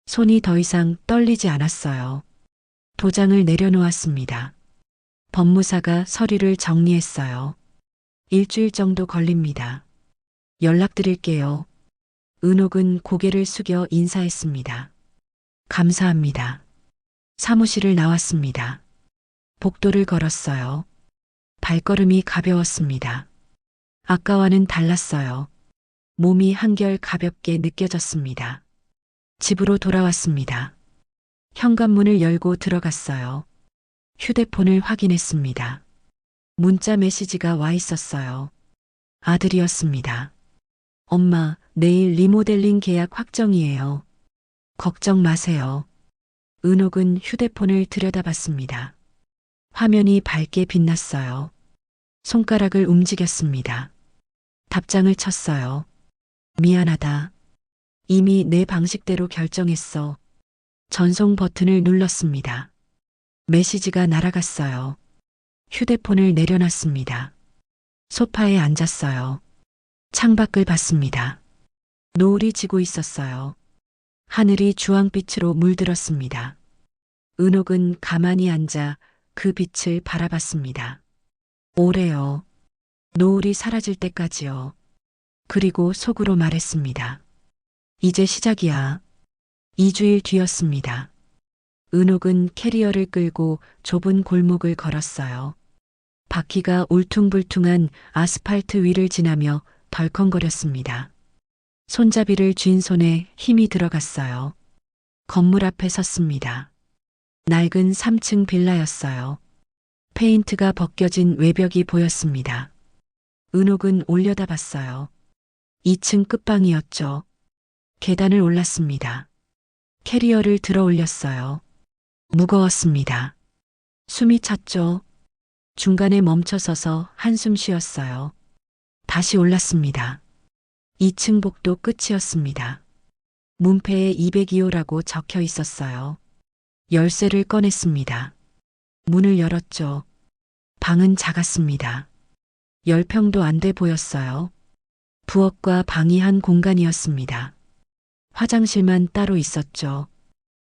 손이 더 이상 떨리지 않았어요. 도장을 내려놓았습니다. 법무사가 서류를 정리했어요. 일주일 정도 걸립니다. 연락드릴게요. 은옥은 고개를 숙여 인사했습니다. 감사합니다. 사무실을 나왔습니다. 복도를 걸었어요. 발걸음이 가벼웠습니다. 아까와는 달랐어요. 몸이 한결 가볍게 느껴졌습니다. 집으로 돌아왔습니다. 현관문을 열고 들어갔어요. 휴대폰을 확인했습니다. 문자 메시지가 와 있었어요. 아들이었습니다. 엄마, 내일 리모델링 계약 확정이에요. 걱정 마세요. 은옥은 휴대폰을 들여다봤습니다. 화면이 밝게 빛났어요. 손가락을 움직였습니다. 답장을 쳤어요. 미안하다. 이미 내 방식대로 결정했어. 전송 버튼을 눌렀습니다. 메시지가 날아갔어요. 휴대폰을 내려놨습니다. 소파에 앉았어요. 창밖을 봤습니다. 노을이 지고 있었어요. 하늘이 주황빛으로 물들었습니다. 은옥은 가만히 앉아 그 빛을 바라봤습니다. 오래요. 노을이 사라질 때까지요. 그리고 속으로 말했습니다. 이제 시작이야. 2주일 뒤였습니다. 은옥은 캐리어를 끌고 좁은 골목을 걸었어요. 바퀴가 울퉁불퉁한 아스팔트 위를 지나며 덜컹거렸습니다. 손잡이를 쥔 손에 힘이 들어갔어요. 건물 앞에 섰습니다. 낡은 3층 빌라였어요. 페인트가 벗겨진 외벽이 보였습니다. 은옥은 올려다봤어요. 2층 끝방이었죠. 계단을 올랐습니다. 캐리어를 들어 올렸어요. 무거웠습니다. 숨이 찼죠. 중간에 멈춰서서 한숨 쉬었어요. 다시 올랐습니다. 2층 복도 끝이었습니다. 문패에 202호라고 적혀 있었어요. 열쇠를 꺼냈습니다. 문을 열었죠. 방은 작았습니다. 10평도 안 돼 보였어요. 부엌과 방이 한 공간이었습니다. 화장실만 따로 있었죠.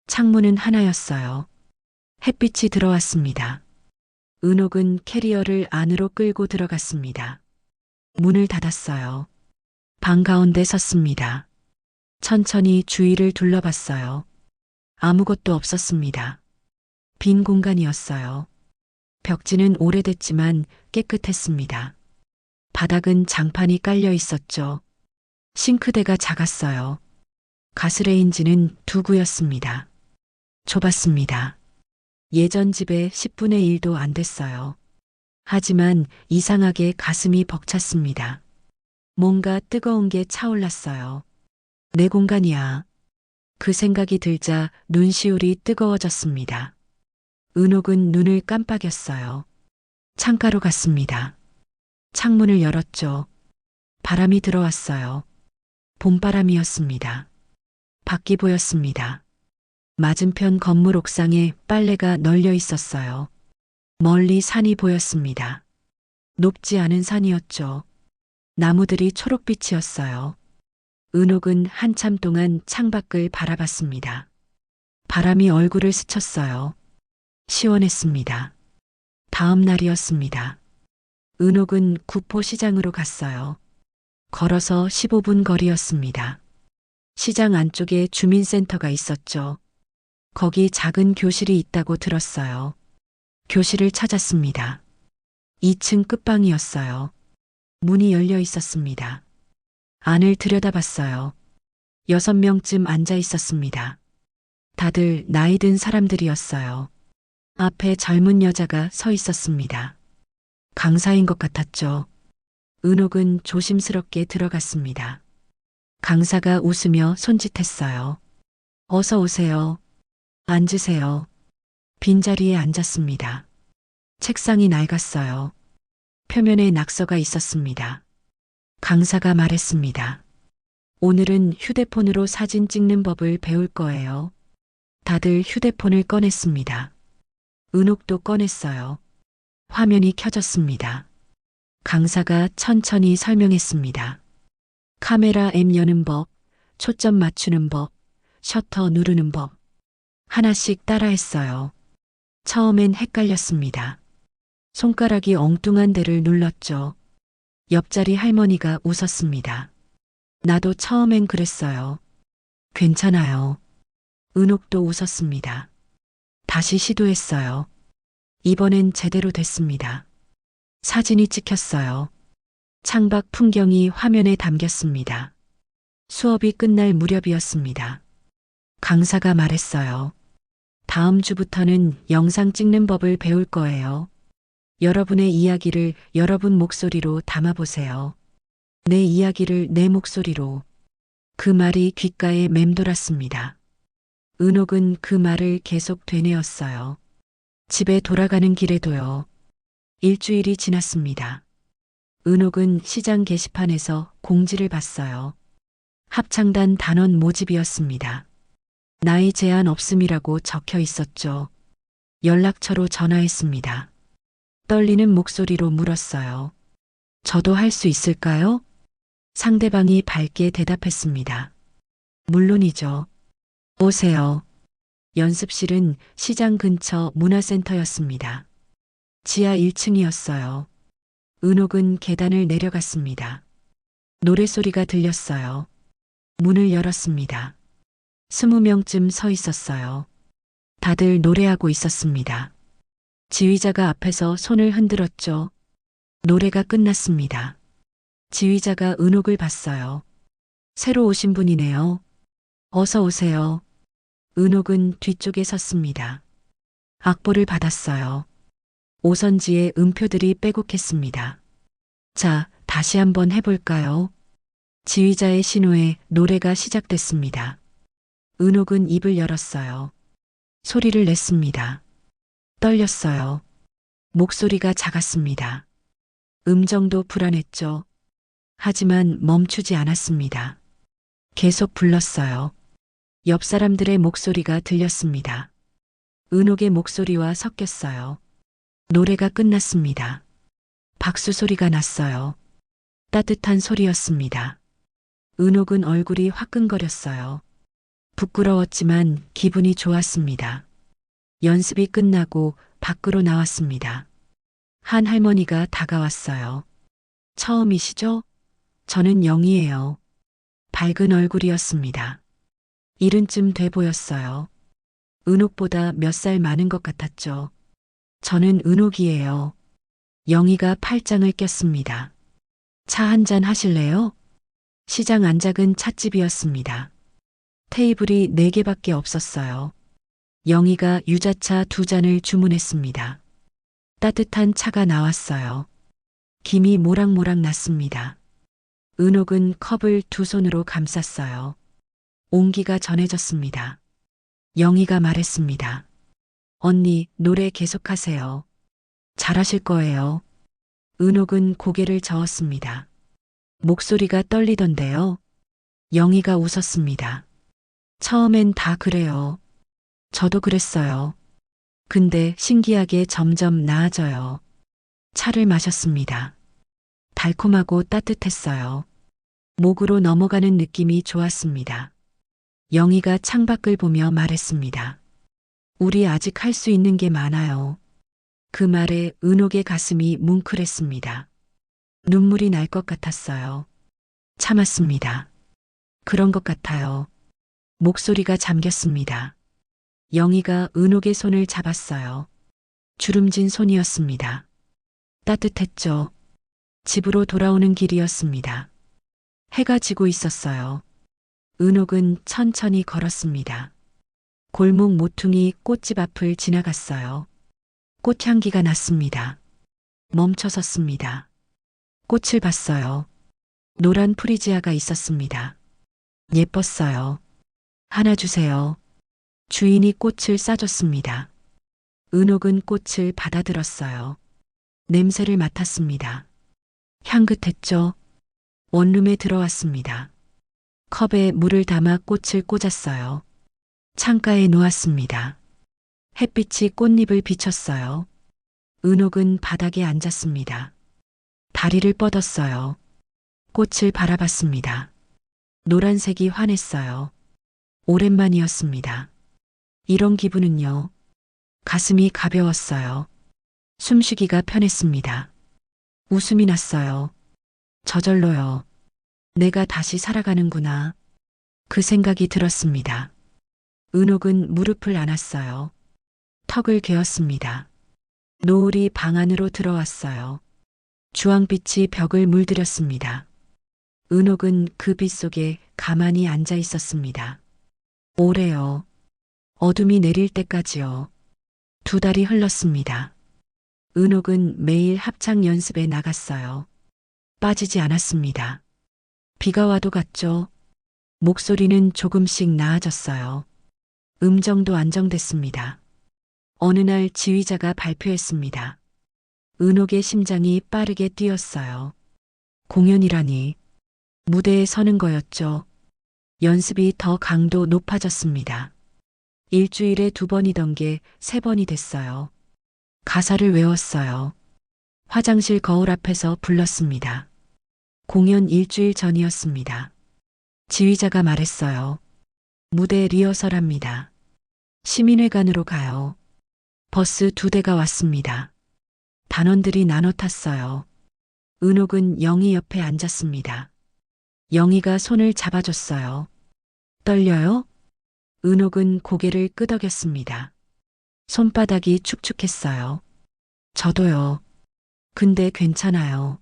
창문은 하나였어요. 햇빛이 들어왔습니다. 은옥은 캐리어를 안으로 끌고 들어갔습니다. 문을 닫았어요. 방 가운데 섰습니다. 천천히 주위를 둘러봤어요. 아무것도 없었습니다. 빈 공간이었어요. 벽지는 오래됐지만 깨끗했습니다. 바닥은 장판이 깔려 있었죠. 싱크대가 작았어요. 가스레인지는 두 구였습니다. 좁았습니다. 예전 집의 10분의 1도 안 됐어요. 하지만 이상하게 가슴이 벅찼습니다. 뭔가 뜨거운 게 차올랐어요. 내 공간이야. 그 생각이 들자 눈시울이 뜨거워졌습니다. 은옥은 눈을 깜빡였어요. 창가로 갔습니다. 창문을 열었죠. 바람이 들어왔어요. 봄바람이었습니다. 밖이 보였습니다. 맞은편 건물 옥상에 빨래가 널려 있었어요. 멀리 산이 보였습니다. 높지 않은 산이었죠. 나무들이 초록빛이었어요. 은옥은 한참 동안 창밖을 바라봤습니다. 바람이 얼굴을 스쳤어요. 시원했습니다. 다음 날이었습니다. 은옥은 구포시장으로 갔어요. 걸어서 15분 거리였습니다. 시장 안쪽에 주민센터가 있었죠. 거기 작은 교실이 있다고 들었어요. 교실을 찾았습니다. 2층 끝방이었어요. 문이 열려 있었습니다. 안을 들여다봤어요. 6명쯤 앉아 있었습니다. 다들 나이 든 사람들이었어요. 앞에 젊은 여자가 서 있었습니다. 강사인 것 같았죠. 은옥은 조심스럽게 들어갔습니다. 강사가 웃으며 손짓했어요. 어서 오세요. 앉으세요. 빈자리에 앉았습니다. 책상이 낡았어요. 표면에 낙서가 있었습니다. 강사가 말했습니다. 오늘은 휴대폰으로 사진 찍는 법을 배울 거예요. 다들 휴대폰을 꺼냈습니다. 은옥도 꺼냈어요. 화면이 켜졌습니다. 강사가 천천히 설명했습니다. 카메라 앱 여는 법, 초점 맞추는 법, 셔터 누르는 법. 하나씩 따라했어요. 처음엔 헷갈렸습니다. 손가락이 엉뚱한 데를 눌렀죠. 옆자리 할머니가 웃었습니다. 나도 처음엔 그랬어요. 괜찮아요. 은옥도 웃었습니다. 다시 시도했어요. 이번엔 제대로 됐습니다. 사진이 찍혔어요. 창밖 풍경이 화면에 담겼습니다. 수업이 끝날 무렵이었습니다. 강사가 말했어요. 다음 주부터는 영상 찍는 법을 배울 거예요. 여러분의 이야기를 여러분 목소리로 담아보세요. 내 이야기를 내 목소리로. 그 말이 귓가에 맴돌았습니다. 은옥은 그 말을 계속 되뇌었어요. 집에 돌아가는 길에도요. 일주일이 지났습니다. 은옥은 시장 게시판에서 공지를 봤어요. 합창단 단원 모집이었습니다. 나이 제한 없음이라고 적혀 있었죠. 연락처로 전화했습니다. 떨리는 목소리로 물었어요. 저도 할 수 있을까요? 상대방이 밝게 대답했습니다. 물론이죠. 오세요. 연습실은 시장 근처 문화센터였습니다. 지하 1층이었어요. 은옥은 계단을 내려갔습니다. 노래소리가 들렸어요. 문을 열었습니다. 20명쯤 서 있었어요. 다들 노래하고 있었습니다. 지휘자가 앞에서 손을 흔들었죠. 노래가 끝났습니다. 지휘자가 은옥을 봤어요. 새로 오신 분이네요. 어서 오세요. 은옥은 뒤쪽에 섰습니다. 악보를 받았어요. 오선지에 음표들이 빼곡했습니다. 자, 다시 한번 해볼까요? 지휘자의 신호에 노래가 시작됐습니다. 은옥은 입을 열었어요. 소리를 냈습니다. 떨렸어요. 목소리가 작았습니다. 음정도 불안했죠. 하지만 멈추지 않았습니다. 계속 불렀어요. 옆 사람들의 목소리가 들렸습니다. 은옥의 목소리와 섞였어요. 노래가 끝났습니다. 박수 소리가 났어요. 따뜻한 소리였습니다. 은옥은 얼굴이 화끈거렸어요. 부끄러웠지만 기분이 좋았습니다. 연습이 끝나고 밖으로 나왔습니다. 한 할머니가 다가왔어요. 처음이시죠? 저는 영이에요. 밝은 얼굴이었습니다. 일흔쯤 돼 보였어요. 은옥보다 몇 살 많은 것 같았죠. 저는 은옥이에요. 영희가 팔짱을 꼈습니다. 차 한잔 하실래요? 시장 안작은 찻집이었습니다. 테이블이 4개밖에 없었어요. 영희가 유자차 2잔을 주문했습니다. 따뜻한 차가 나왔어요. 김이 모락모락 났습니다. 은옥은 컵을 2손으로 감쌌어요. 온기가 전해졌습니다. 영희가 말했습니다. 언니, 노래 계속하세요. 잘하실 거예요. 은옥은 고개를 저었습니다. 목소리가 떨리던데요. 영희가 웃었습니다. 처음엔 다 그래요. 저도 그랬어요. 근데 신기하게 점점 나아져요. 차를 마셨습니다. 달콤하고 따뜻했어요. 목으로 넘어가는 느낌이 좋았습니다. 영희가 창밖을 보며 말했습니다. 우리 아직 할 수 있는 게 많아요. 그 말에 은옥의 가슴이 뭉클했습니다. 눈물이 날 것 같았어요. 참았습니다. 그런 것 같아요. 목소리가 잠겼습니다. 영희가 은옥의 손을 잡았어요. 주름진 손이었습니다. 따뜻했죠. 집으로 돌아오는 길이었습니다. 해가 지고 있었어요. 은옥은 천천히 걸었습니다. 골목 모퉁이 꽃집 앞을 지나갔어요. 꽃향기가 났습니다. 멈춰 섰습니다. 꽃을 봤어요. 노란 프리지아가 있었습니다. 예뻤어요. 하나 주세요. 주인이 꽃을 싸줬습니다. 은옥은 꽃을 받아들었어요. 냄새를 맡았습니다. 향긋했죠? 원룸에 들어왔습니다. 컵에 물을 담아 꽃을 꽂았어요. 창가에 놓았습니다. 햇빛이 꽃잎을 비쳤어요. 은옥은 바닥에 앉았습니다. 다리를 뻗었어요. 꽃을 바라봤습니다. 노란색이 환했어요. 오랜만이었습니다. 이런 기분은요. 가슴이 가벼웠어요. 숨쉬기가 편했습니다. 웃음이 났어요. 저절로요. 내가 다시 살아가는구나. 그 생각이 들었습니다. 은옥은 무릎을 안았어요. 턱을 개었습니다. 노을이 방 안으로 들어왔어요. 주황빛이 벽을 물들였습니다. 은옥은 그 빛 속에 가만히 앉아 있었습니다. 오래요. 어둠이 내릴 때까지요. 2달이 흘렀습니다. 은옥은 매일 합창 연습에 나갔어요. 빠지지 않았습니다. 비가 와도 갔죠. 목소리는 조금씩 나아졌어요. 음정도 안정됐습니다. 어느 날 지휘자가 발표했습니다. 은옥의 심장이 빠르게 뛰었어요. 공연이라니 무대에 서는 거였죠. 연습이 더 강도 높아졌습니다. 일주일에 2번이던 게 3번이 됐어요. 가사를 외웠어요. 화장실 거울 앞에서 불렀습니다. 공연 일주일 전이었습니다. 지휘자가 말했어요. 무대 리허설합니다. 시민회관으로 가요. 버스 2대가 왔습니다. 단원들이 나눠 탔어요. 은옥은 영희 옆에 앉았습니다. 영희가 손을 잡아줬어요. 떨려요? 은옥은 고개를 끄덕였습니다. 손바닥이 축축했어요. 저도요. 근데 괜찮아요.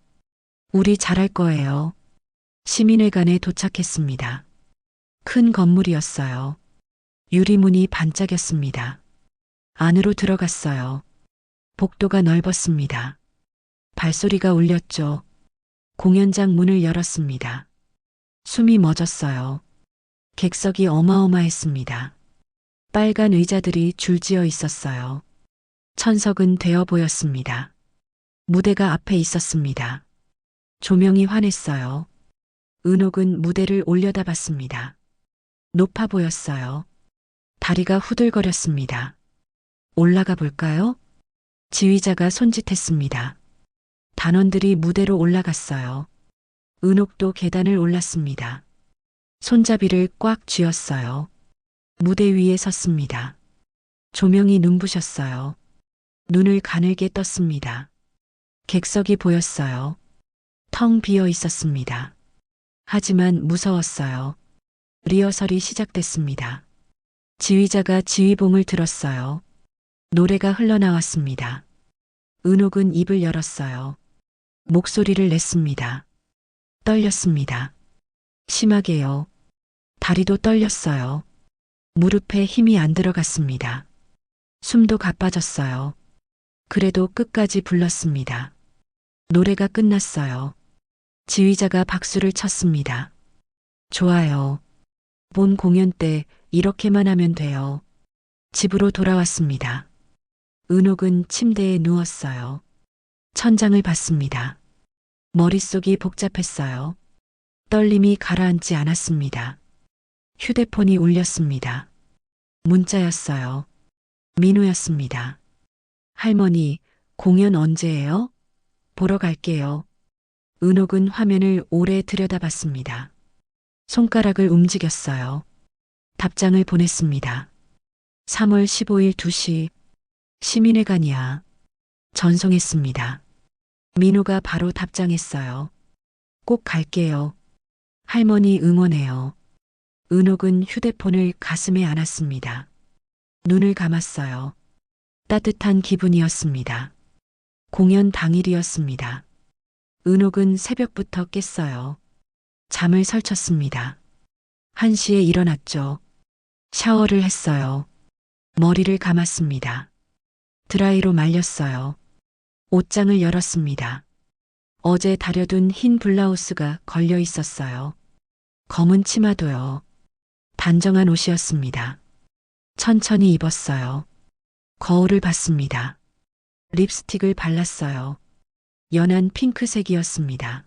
우리 잘할 거예요. 시민회관에 도착했습니다. 큰 건물이었어요. 유리문이 반짝였습니다. 안으로 들어갔어요. 복도가 넓었습니다. 발소리가 울렸죠. 공연장 문을 열었습니다. 숨이 멎었어요. 객석이 어마어마했습니다. 빨간 의자들이 줄지어 있었어요. 천석은 되어 보였습니다. 무대가 앞에 있었습니다. 조명이 환했어요. 은옥은 무대를 올려다봤습니다. 높아 보였어요. 다리가 후들거렸습니다. 올라가 볼까요? 지휘자가 손짓했습니다. 단원들이 무대로 올라갔어요. 은옥도 계단을 올랐습니다. 손잡이를 꽉 쥐었어요. 무대 위에 섰습니다. 조명이 눈부셨어요. 눈을 가늘게 떴습니다. 객석이 보였어요. 텅 비어 있었습니다. 하지만 무서웠어요. 리허설이 시작됐습니다. 지휘자가 지휘봉을 들었어요. 노래가 흘러나왔습니다. 은옥은 입을 열었어요. 목소리를 냈습니다. 떨렸습니다. 심하게요. 다리도 떨렸어요. 무릎에 힘이 안 들어갔습니다. 숨도 가빠졌어요. 그래도 끝까지 불렀습니다. 노래가 끝났어요. 지휘자가 박수를 쳤습니다. 좋아요. 본 공연 때 이렇게만 하면 돼요. 집으로 돌아왔습니다. 은옥은 침대에 누웠어요. 천장을 봤습니다. 머릿속이 복잡했어요. 떨림이 가라앉지 않았습니다. 휴대폰이 울렸습니다. 문자였어요. 민호였습니다. 할머니, 공연 언제예요? 보러 갈게요. 은옥은 화면을 오래 들여다봤습니다. 손가락을 움직였어요. 답장을 보냈습니다. 3월 15일 2시 시민회관이야. 전송했습니다. 민호가 바로 답장했어요. 꼭 갈게요. 할머니 응원해요. 은옥은 휴대폰을 가슴에 안았습니다. 눈을 감았어요. 따뜻한 기분이었습니다. 공연 당일이었습니다. 은옥은 새벽부터 깼어요. 잠을 설쳤습니다. 1시에 일어났죠. 샤워를 했어요. 머리를 감았습니다. 드라이로 말렸어요. 옷장을 열었습니다. 어제 다려둔 흰 블라우스가 걸려 있었어요. 검은 치마도요. 단정한 옷이었습니다. 천천히 입었어요. 거울을 봤습니다. 립스틱을 발랐어요. 연한 핑크색이었습니다.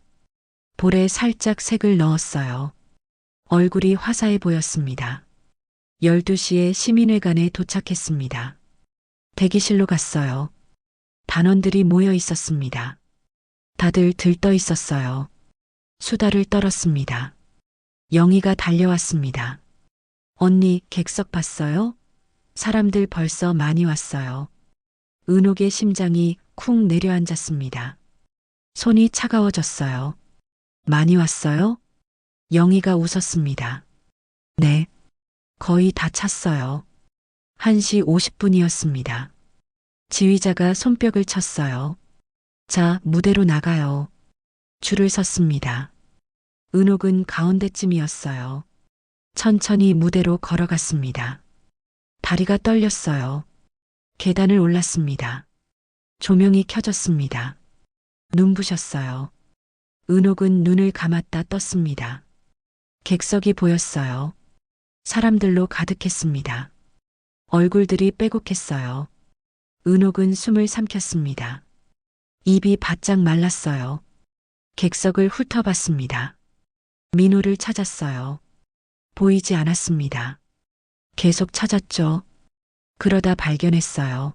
볼에 살짝 색을 넣었어요. 얼굴이 화사해 보였습니다. 12시에 시민회관에 도착했습니다. 대기실로 갔어요. 단원들이 모여 있었습니다. 다들 들떠 있었어요. 수다를 떨었습니다. 영희가 달려왔습니다. 언니, 객석 봤어요? 사람들 벌써 많이 왔어요. 은옥의 심장이 쿵 내려앉았습니다. 손이 차가워졌어요. 많이 왔어요? 영희가 웃었습니다. 네. 거의 다 찼어요. 1시 50분이었습니다. 지휘자가 손뼉을 쳤어요. 자, 무대로 나가요. 줄을 섰습니다. 은옥은 가운데쯤이었어요. 천천히 무대로 걸어갔습니다. 다리가 떨렸어요. 계단을 올랐습니다. 조명이 켜졌습니다. 눈부셨어요. 은옥은 눈을 감았다 떴습니다. 객석이 보였어요. 사람들로 가득했습니다. 얼굴들이 빼곡했어요. 은옥은 숨을 삼켰습니다. 입이 바짝 말랐어요. 객석을 훑어봤습니다. 민호를 찾았어요. 보이지 않았습니다. 계속 찾았죠. 그러다 발견했어요.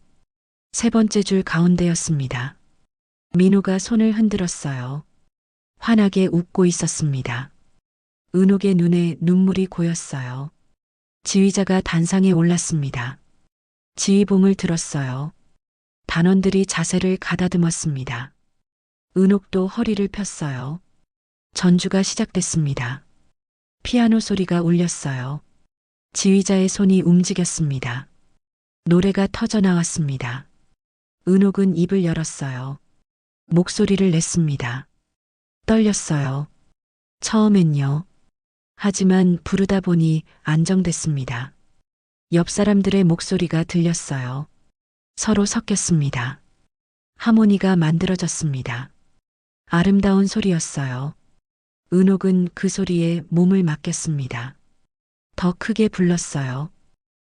세 번째 줄 가운데였습니다. 민호가 손을 흔들었어요. 환하게 웃고 있었습니다. 은옥의 눈에 눈물이 고였어요. 지휘자가 단상에 올랐습니다. 지휘봉을 들었어요. 단원들이 자세를 가다듬었습니다. 은옥도 허리를 폈어요. 전주가 시작됐습니다. 피아노 소리가 울렸어요. 지휘자의 손이 움직였습니다. 노래가 터져나왔습니다. 은옥은 입을 열었어요. 목소리를 냈습니다. 떨렸어요. 처음엔요. 하지만 부르다 보니 안정됐습니다. 옆 사람들의 목소리가 들렸어요. 서로 섞였습니다. 하모니가 만들어졌습니다. 아름다운 소리였어요. 은옥은 그 소리에 몸을 맡겼습니다. 더 크게 불렀어요.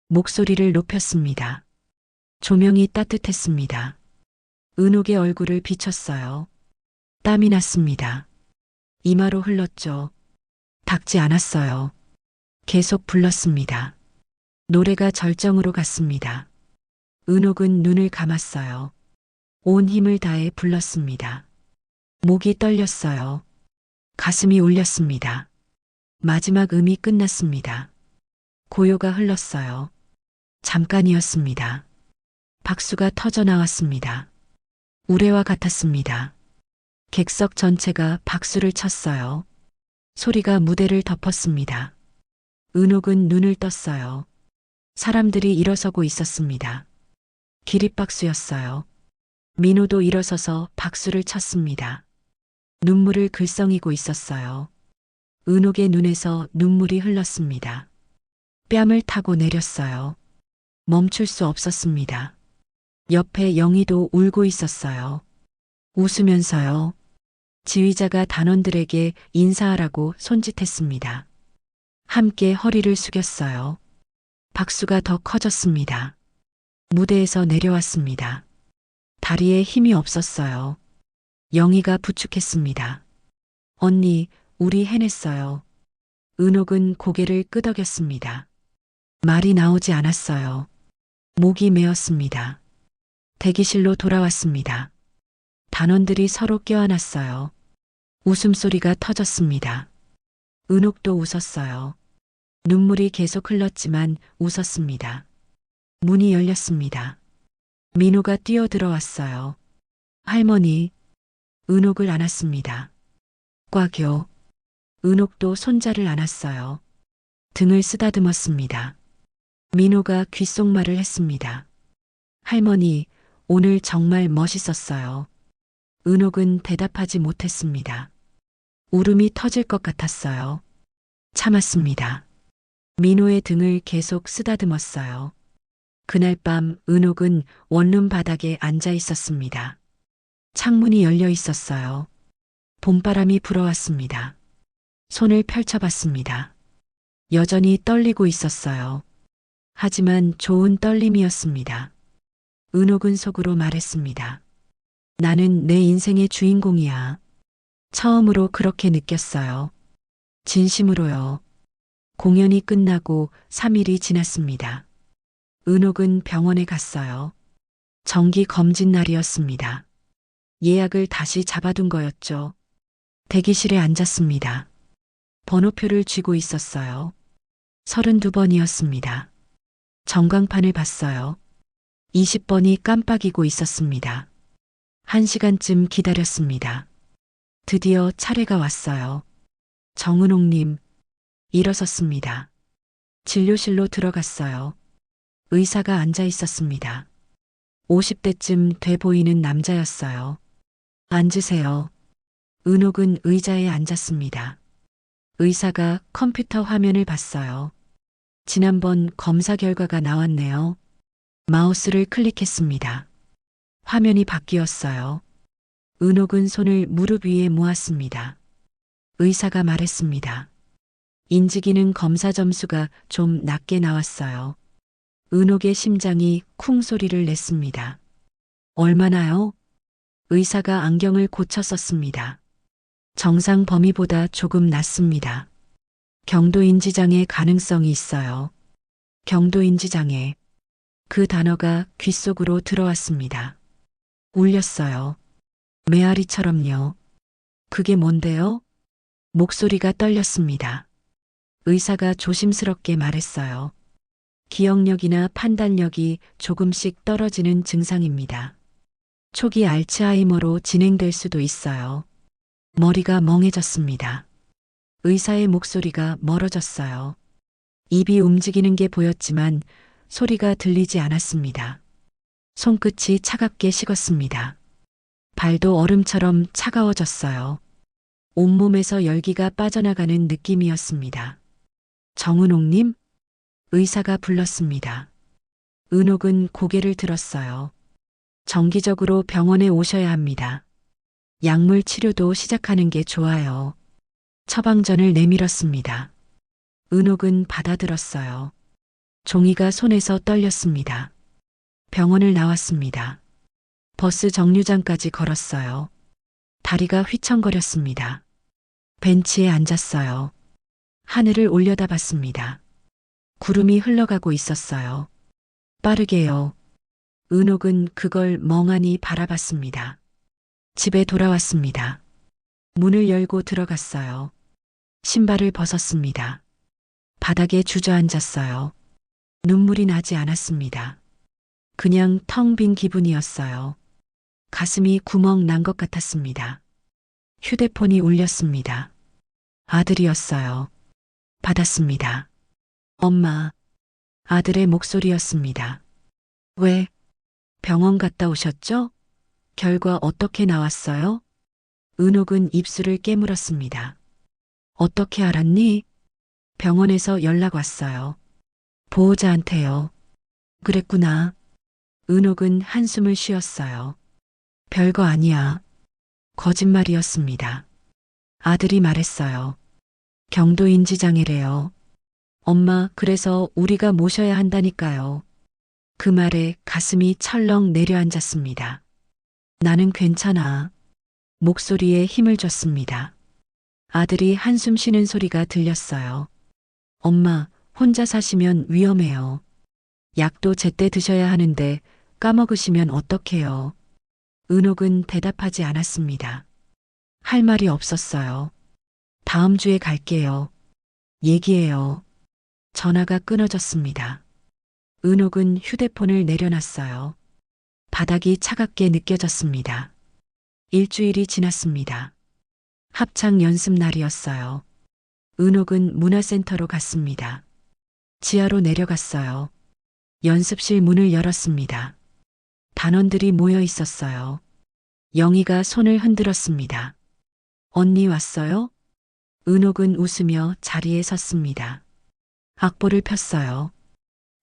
목소리를 높였습니다. 조명이 따뜻했습니다. 은옥의 얼굴을 비췄어요. 땀이 났습니다. 이마로 흘렀죠. 닿지 않았어요. 계속 불렀습니다. 노래가 절정으로 갔습니다. 은옥은 눈을 감았어요. 온 힘을 다해 불렀습니다. 목이 떨렸어요. 가슴이 울렸습니다. 마지막 음이 끝났습니다. 고요가 흘렀어요. 잠깐이었습니다. 박수가 터져 나왔습니다. 우레와 같았습니다. 객석 전체가 박수를 쳤어요. 소리가 무대를 덮었습니다. 은옥은 눈을 떴어요. 사람들이 일어서고 있었습니다. 기립박수였어요. 민호도 일어서서 박수를 쳤습니다. 눈물을 글썽이고 있었어요. 은옥의 눈에서 눈물이 흘렀습니다. 뺨을 타고 내렸어요. 멈출 수 없었습니다. 옆에 영희도 울고 있었어요. 웃으면서요. 지휘자가 단원들에게 인사하라고 손짓했습니다. 함께 허리를 숙였어요. 박수가 더 커졌습니다. 무대에서 내려왔습니다. 다리에 힘이 없었어요. 영희가 부축했습니다. 언니, 우리 해냈어요. 은옥은 고개를 끄덕였습니다. 말이 나오지 않았어요. 목이 메었습니다. 대기실로 돌아왔습니다. 단원들이 서로 껴안았어요. 웃음소리가 터졌습니다. 은옥도 웃었어요. 눈물이 계속 흘렀지만 웃었습니다. 문이 열렸습니다. 민호가 뛰어들어왔어요. 할머니, 은옥을 안았습니다. 꽉요. 은옥도 손자를 안았어요. 등을 쓰다듬었습니다. 민호가 귓속말을 했습니다. 할머니, 오늘 정말 멋있었어요. 은옥은 대답하지 못했습니다. 울음이 터질 것 같았어요. 참았습니다. 민호의 등을 계속 쓰다듬었어요. 그날 밤 은옥은 원룸 바닥에 앉아 있었습니다. 창문이 열려 있었어요. 봄바람이 불어왔습니다. 손을 펼쳐봤습니다. 여전히 떨리고 있었어요. 하지만 좋은 떨림이었습니다. 은옥은 속으로 말했습니다. 나는 내 인생의 주인공이야. 처음으로 그렇게 느꼈어요. 진심으로요. 공연이 끝나고 3일이 지났습니다. 은옥은 병원에 갔어요. 정기 검진 날이었습니다. 예약을 다시 잡아둔 거였죠. 대기실에 앉았습니다. 번호표를 쥐고 있었어요. 32번이었습니다. 전광판을 봤어요. 20번이 깜빡이고 있었습니다. 1시간쯤 기다렸습니다. 드디어 차례가 왔어요. 정은옥님, 일어섰습니다. 진료실로 들어갔어요. 의사가 앉아 있었습니다. 50대쯤 돼 보이는 남자였어요. 앉으세요. 은옥은 의자에 앉았습니다. 의사가 컴퓨터 화면을 봤어요. 지난번 검사 결과가 나왔네요. 마우스를 클릭했습니다. 화면이 바뀌었어요. 은옥은 손을 무릎 위에 모았습니다. 의사가 말했습니다. 인지기능 검사 점수가 좀 낮게 나왔어요. 은옥의 심장이 쿵 소리를 냈습니다. 얼마나요? 의사가 안경을 고쳐 썼습니다. 정상 범위보다 조금 낮습니다. 경도인지장애 가능성이 있어요. 경도인지장애. 그 단어가 귓속으로 들어왔습니다. 울렸어요. 메아리처럼요. 그게 뭔데요? 목소리가 떨렸습니다. 의사가 조심스럽게 말했어요. 기억력이나 판단력이 조금씩 떨어지는 증상입니다. 초기 알츠하이머로 진행될 수도 있어요. 머리가 멍해졌습니다. 의사의 목소리가 멀어졌어요. 입이 움직이는 게 보였지만 소리가 들리지 않았습니다. 손끝이 차갑게 식었습니다. 발도 얼음처럼 차가워졌어요. 온몸에서 열기가 빠져나가는 느낌이었습니다. 정은옥님? 의사가 불렀습니다. 은옥은 고개를 들었어요. 정기적으로 병원에 오셔야 합니다. 약물 치료도 시작하는 게 좋아요. 처방전을 내밀었습니다. 은옥은 받아들었어요. 종이가 손에서 떨렸습니다. 병원을 나왔습니다. 버스 정류장까지 걸었어요. 다리가 휘청거렸습니다. 벤치에 앉았어요. 하늘을 올려다봤습니다. 구름이 흘러가고 있었어요. 빠르게요. 은옥은 그걸 멍하니 바라봤습니다. 집에 돌아왔습니다. 문을 열고 들어갔어요. 신발을 벗었습니다. 바닥에 주저앉았어요. 눈물이 나지 않았습니다. 그냥 텅 빈 기분이었어요. 가슴이 구멍 난 것 같았습니다. 휴대폰이 울렸습니다. 아들이었어요. 받았습니다. 엄마. 아들의 목소리였습니다. 왜? 병원 갔다 오셨죠? 결과 어떻게 나왔어요? 은옥은 입술을 깨물었습니다. 어떻게 알았니? 병원에서 연락 왔어요. 보호자한테요. 그랬구나. 은옥은 한숨을 쉬었어요. 별거 아니야. 거짓말이었습니다. 아들이 말했어요. 경도인지장애래요. 엄마, 그래서 우리가 모셔야 한다니까요. 그 말에 가슴이 철렁 내려앉았습니다. 나는 괜찮아. 목소리에 힘을 줬습니다. 아들이 한숨 쉬는 소리가 들렸어요. 엄마, 혼자 사시면 위험해요. 약도 제때 드셔야 하는데 까먹으시면 어떡해요. 은옥은 대답하지 않았습니다. 할 말이 없었어요. 다음 주에 갈게요. 얘기해요. 전화가 끊어졌습니다. 은옥은 휴대폰을 내려놨어요. 바닥이 차갑게 느껴졌습니다. 일주일이 지났습니다. 합창 연습 날이었어요. 은옥은 문화센터로 갔습니다. 지하로 내려갔어요. 연습실 문을 열었습니다. 단원들이 모여 있었어요. 영희가 손을 흔들었습니다. 언니 왔어요? 은옥은 웃으며 자리에 섰습니다. 악보를 폈어요.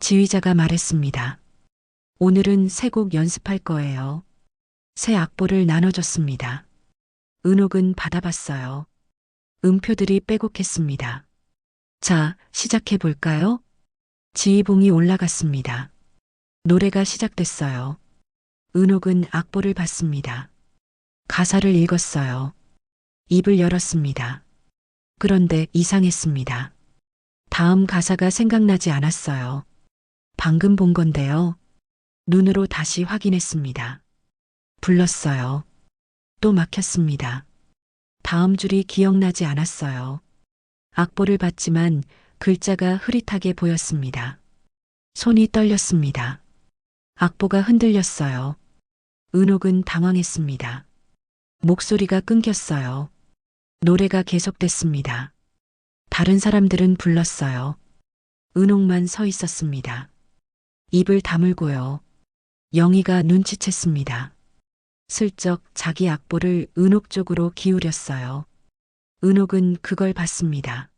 지휘자가 말했습니다. 오늘은 세 곡 연습할 거예요. 새 악보를 나눠줬습니다. 은옥은 받아봤어요. 음표들이 빼곡했습니다. 자, 시작해 볼까요? 지휘봉이 올라갔습니다. 노래가 시작됐어요. 은옥은 악보를 봤습니다. 가사를 읽었어요. 입을 열었습니다. 그런데 이상했습니다. 다음 가사가 생각나지 않았어요. 방금 본 건데요. 눈으로 다시 확인했습니다. 불렀어요. 또 막혔습니다. 다음 줄이 기억나지 않았어요. 악보를 봤지만 글자가 흐릿하게 보였습니다. 손이 떨렸습니다. 악보가 흔들렸어요. 은옥은 당황했습니다. 목소리가 끊겼어요. 노래가 계속됐습니다. 다른 사람들은 불렀어요. 은옥만 서 있었습니다. 입을 다물고요. 영희가 눈치챘습니다. 슬쩍 자기 악보를 은옥 쪽으로 기울였어요. 은옥은 그걸 봤습니다.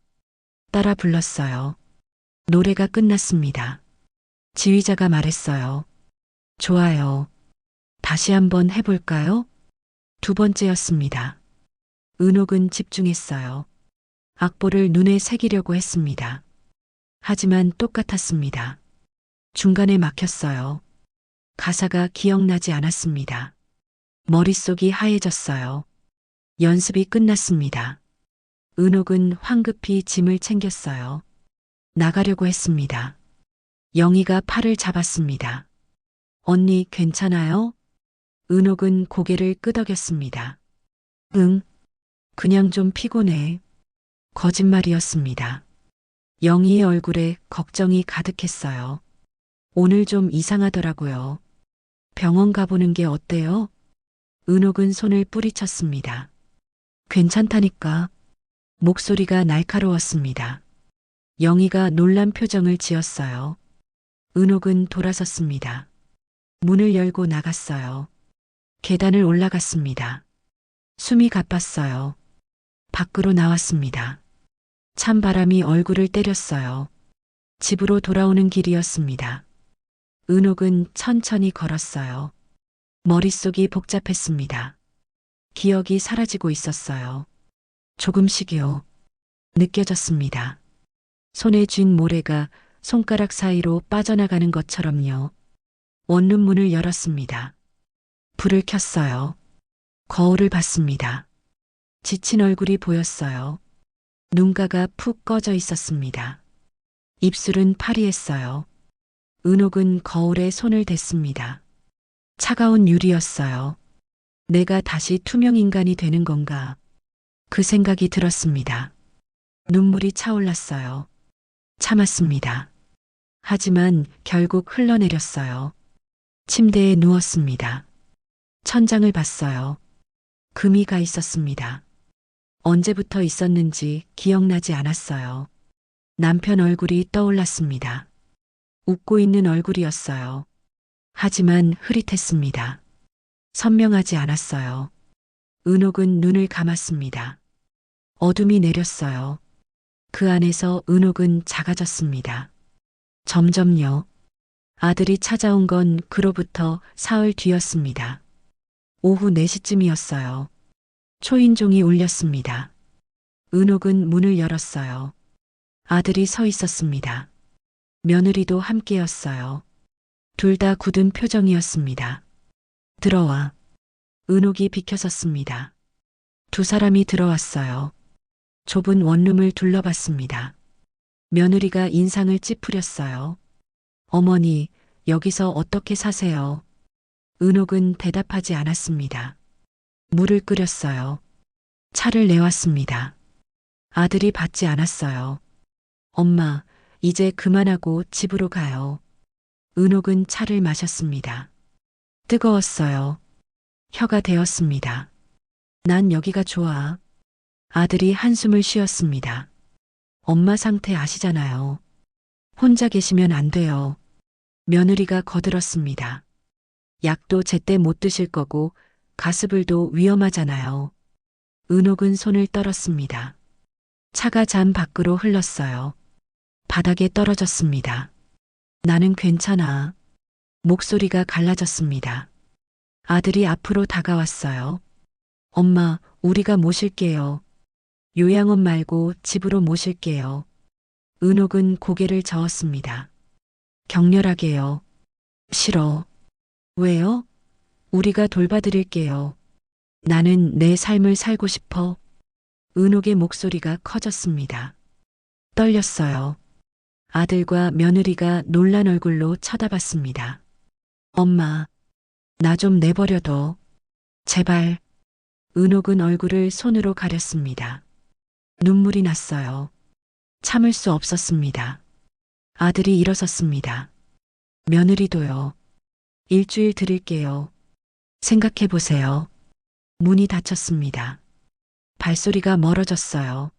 따라 불렀어요. 노래가 끝났습니다. 지휘자가 말했어요. 좋아요. 다시 한번 해볼까요? 두 번째였습니다. 은옥은 집중했어요. 악보를 눈에 새기려고 했습니다. 하지만 똑같았습니다. 중간에 막혔어요. 가사가 기억나지 않았습니다. 머릿속이 하얘졌어요. 연습이 끝났습니다. 은옥은 황급히 짐을 챙겼어요. 나가려고 했습니다. 영희가 팔을 잡았습니다. 언니 괜찮아요? 은옥은 고개를 끄덕였습니다. 응, 그냥 좀 피곤해. 거짓말이었습니다. 영희의 얼굴에 걱정이 가득했어요. 오늘 좀 이상하더라고요. 병원 가보는 게 어때요? 은옥은 손을 뿌리쳤습니다. 괜찮다니까. 목소리가 날카로웠습니다. 영희가 놀란 표정을 지었어요. 은옥은 돌아섰습니다. 문을 열고 나갔어요. 계단을 올라갔습니다. 숨이 가빴어요. 밖으로 나왔습니다. 찬바람이 얼굴을 때렸어요. 집으로 돌아오는 길이었습니다. 은옥은 천천히 걸었어요. 머릿속이 복잡했습니다. 기억이 사라지고 있었어요. 조금씩이요. 느껴졌습니다. 손에 쥔 모래가 손가락 사이로 빠져나가는 것처럼요. 원룸문을 열었습니다. 불을 켰어요. 거울을 봤습니다. 지친 얼굴이 보였어요. 눈가가 푹 꺼져 있었습니다. 입술은 파리했어요. 은옥은 거울에 손을 댔습니다. 차가운 유리였어요. 내가 다시 투명 인간이 되는 건가? 그 생각이 들었습니다. 눈물이 차올랐어요. 참았습니다. 하지만 결국 흘러내렸어요. 침대에 누웠습니다. 천장을 봤어요. 금이 가 있었습니다. 언제부터 있었는지 기억나지 않았어요. 남편 얼굴이 떠올랐습니다. 웃고 있는 얼굴이었어요. 하지만 흐릿했습니다. 선명하지 않았어요. 은옥은 눈을 감았습니다. 어둠이 내렸어요. 그 안에서 은옥은 작아졌습니다. 점점요. 아들이 찾아온 건 그로부터 사흘 뒤였습니다. 오후 4시쯤이었어요. 초인종이 울렸습니다. 은옥은 문을 열었어요. 아들이 서 있었습니다. 며느리도 함께였어요. 둘 다 굳은 표정이었습니다. 들어와. 은옥이 비켜섰습니다. 두 사람이 들어왔어요. 좁은 원룸을 둘러봤습니다. 며느리가 인상을 찌푸렸어요. 어머니, 여기서 어떻게 사세요? 은옥은 대답하지 않았습니다. 물을 끓였어요. 차를 내왔습니다. 아들이 받지 않았어요. 엄마, 이제 그만하고 집으로 가요. 은옥은 차를 마셨습니다. 뜨거웠어요. 혀가 데었습니다. 난 여기가 좋아. 아들이 한숨을 쉬었습니다. 엄마 상태 아시잖아요. 혼자 계시면 안 돼요. 며느리가 거들었습니다. 약도 제때 못 드실 거고 가스불도 위험하잖아요. 은옥은 손을 떨었습니다. 차가 잔 밖으로 흘렀어요. 바닥에 떨어졌습니다. 나는 괜찮아. 목소리가 갈라졌습니다. 아들이 앞으로 다가왔어요. 엄마, 우리가 모실게요. 요양원 말고 집으로 모실게요. 은옥은 고개를 저었습니다. 격렬하게요. 싫어. 왜요? 우리가 돌봐드릴게요. 나는 내 삶을 살고 싶어. 은옥의 목소리가 커졌습니다. 떨렸어요. 아들과 며느리가 놀란 얼굴로 쳐다봤습니다. 엄마, 나 좀 내버려둬. 제발. 은옥은 얼굴을 손으로 가렸습니다. 눈물이 났어요. 참을 수 없었습니다. 아들이 일어섰습니다. 며느리도요. 일주일 드릴게요. 생각해 보세요. 문이 닫혔습니다. 발소리가 멀어졌어요.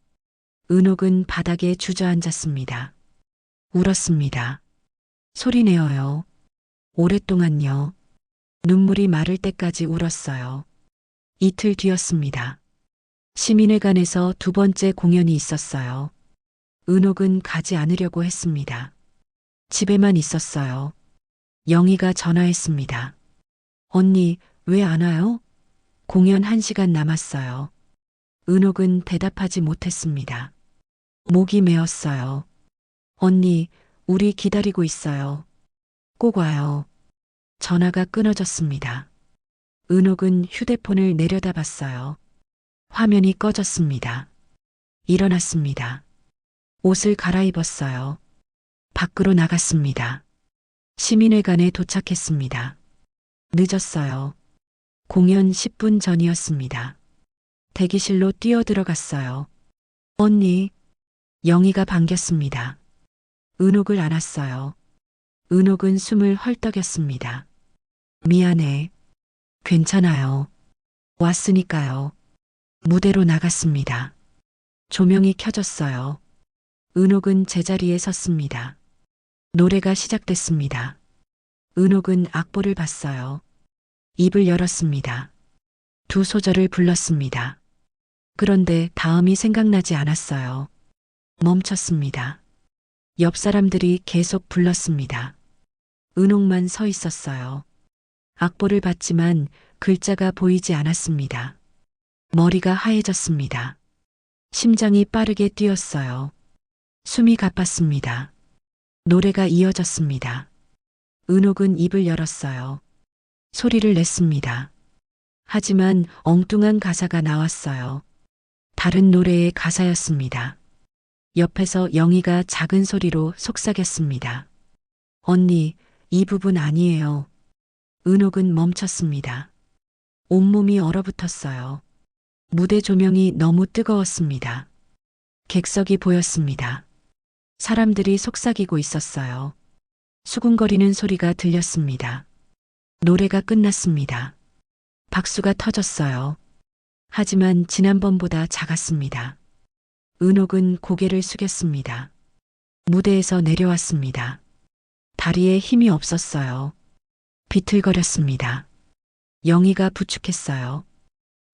은옥은 바닥에 주저앉았습니다. 울었습니다. 소리내어요. 오랫동안요. 눈물이 마를 때까지 울었어요. 이틀 뒤였습니다. 시민회관에서 두 번째 공연이 있었어요. 은옥은 가지 않으려고 했습니다. 집에만 있었어요. 영희가 전화했습니다. 언니, 왜 안 와요? 공연 1시간 남았어요. 은옥은 대답하지 못했습니다. 목이 메었어요. 언니, 우리 기다리고 있어요. 꼭 와요. 전화가 끊어졌습니다. 은옥은 휴대폰을 내려다봤어요. 화면이 꺼졌습니다. 일어났습니다. 옷을 갈아입었어요. 밖으로 나갔습니다. 시민회관에 도착했습니다. 늦었어요. 공연 10분 전이었습니다. 대기실로 뛰어들어갔어요. 언니, 영희가 반겼습니다. 은옥을 안았어요. 은옥은 숨을 헐떡였습니다. 미안해. 괜찮아요. 왔으니까요. 무대로 나갔습니다. 조명이 켜졌어요. 은옥은 제자리에 섰습니다. 노래가 시작됐습니다. 은옥은 악보를 봤어요. 입을 열었습니다. 두 소절을 불렀습니다. 그런데 다음이 생각나지 않았어요. 멈췄습니다. 옆 사람들이 계속 불렀습니다. 은옥만 서 있었어요. 악보를 봤지만 글자가 보이지 않았습니다. 머리가 하얘졌습니다. 심장이 빠르게 뛰었어요. 숨이 가빴습니다. 노래가 이어졌습니다. 은옥은 입을 열었어요. 소리를 냈습니다. 하지만 엉뚱한 가사가 나왔어요. 다른 노래의 가사였습니다. 옆에서 영희가 작은 소리로 속삭였습니다. 언니, 이 부분 아니에요. 은옥은 멈췄습니다. 온몸이 얼어붙었어요. 무대 조명이 너무 뜨거웠습니다. 객석이 보였습니다. 사람들이 속삭이고 있었어요. 수군거리는 소리가 들렸습니다. 노래가 끝났습니다. 박수가 터졌어요. 하지만 지난번보다 작았습니다. 은옥은 고개를 숙였습니다. 무대에서 내려왔습니다. 다리에 힘이 없었어요. 비틀거렸습니다. 영희가 부축했어요.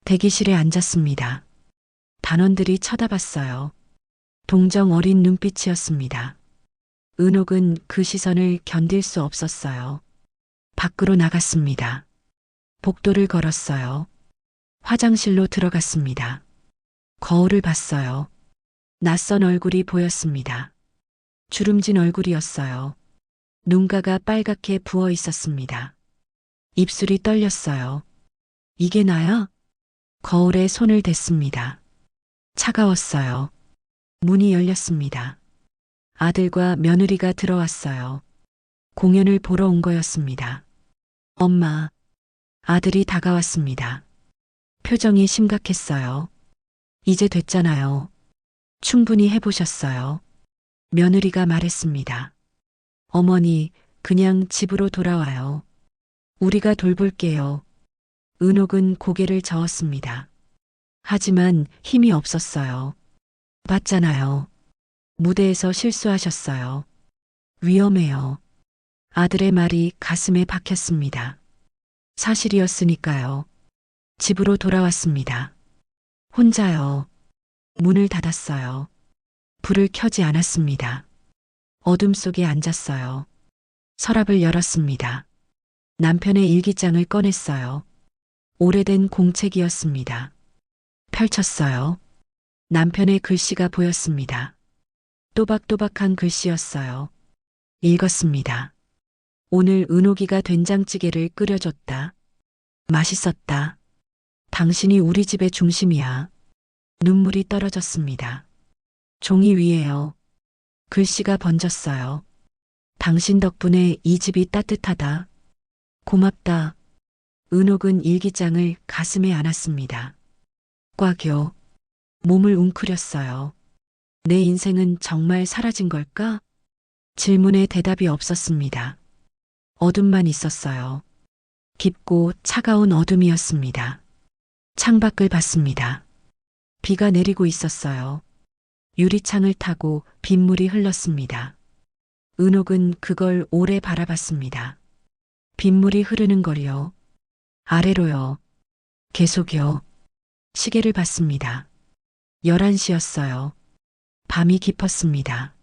대기실에 앉았습니다. 단원들이 쳐다봤어요. 동정 어린 눈빛이었습니다. 은옥은 그 시선을 견딜 수 없었어요. 밖으로 나갔습니다. 복도를 걸었어요. 화장실로 들어갔습니다. 거울을 봤어요. 낯선 얼굴이 보였습니다. 주름진 얼굴이었어요. 눈가가 빨갛게 부어 있었습니다. 입술이 떨렸어요. 이게 나야? 거울에 손을 댔습니다. 차가웠어요. 문이 열렸습니다. 아들과 며느리가 들어왔어요. 공연을 보러 온 거였습니다. 엄마, 아들이 다가왔습니다. 표정이 심각했어요. 이제 됐잖아요. 충분히 해보셨어요. 며느리가 말했습니다. 어머니, 그냥 집으로 돌아와요. 우리가 돌볼게요. 은옥은 고개를 저었습니다. 하지만 힘이 없었어요. 봤잖아요. 무대에서 실수하셨어요. 위험해요. 아들의 말이 가슴에 박혔습니다. 사실이었으니까요. 집으로 돌아왔습니다. 혼자요. 문을 닫았어요. 불을 켜지 않았습니다. 어둠 속에 앉았어요. 서랍을 열었습니다. 남편의 일기장을 꺼냈어요. 오래된 공책이었습니다. 펼쳤어요. 남편의 글씨가 보였습니다. 또박또박한 글씨였어요. 읽었습니다. 오늘 은옥이가 된장찌개를 끓여줬다. 맛있었다. 당신이 우리 집의 중심이야. 눈물이 떨어졌습니다. 종이 위에요. 글씨가 번졌어요. 당신 덕분에 이 집이 따뜻하다. 고맙다. 은옥은 일기장을 가슴에 안았습니다. 꽉요. 몸을 웅크렸어요. 내 인생은 정말 사라진 걸까? 질문에 대답이 없었습니다. 어둠만 있었어요. 깊고 차가운 어둠이었습니다. 창밖을 봤습니다. 비가 내리고 있었어요. 유리창을 타고 빗물이 흘렀습니다. 은옥은 그걸 오래 바라봤습니다. 빗물이 흐르는 걸요. 아래로요. 계속요. 시계를 봤습니다. 11시였어요. 밤이 깊었습니다.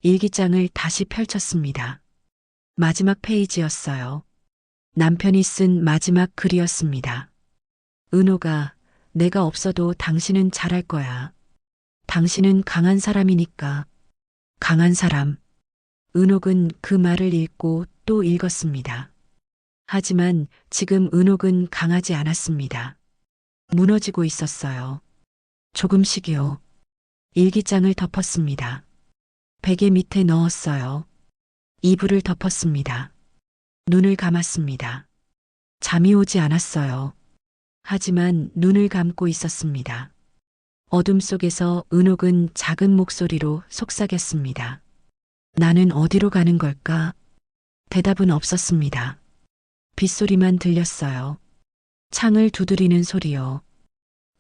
일기장을 다시 펼쳤습니다. 마지막 페이지였어요. 남편이 쓴 마지막 글이었습니다. 은호가, 내가 없어도 당신은 잘할 거야. 당신은 강한 사람이니까. 강한 사람. 은옥은 그 말을 읽고 또 읽었습니다. 하지만 지금 은옥은 강하지 않았습니다. 무너지고 있었어요. 조금씩이요. 일기장을 덮었습니다. 베개 밑에 넣었어요. 이불을 덮었습니다. 눈을 감았습니다. 잠이 오지 않았어요. 하지만 눈을 감고 있었습니다. 어둠 속에서 은옥은 작은 목소리로 속삭였습니다. 나는 어디로 가는 걸까? 대답은 없었습니다. 빗소리만 들렸어요. 창을 두드리는 소리요.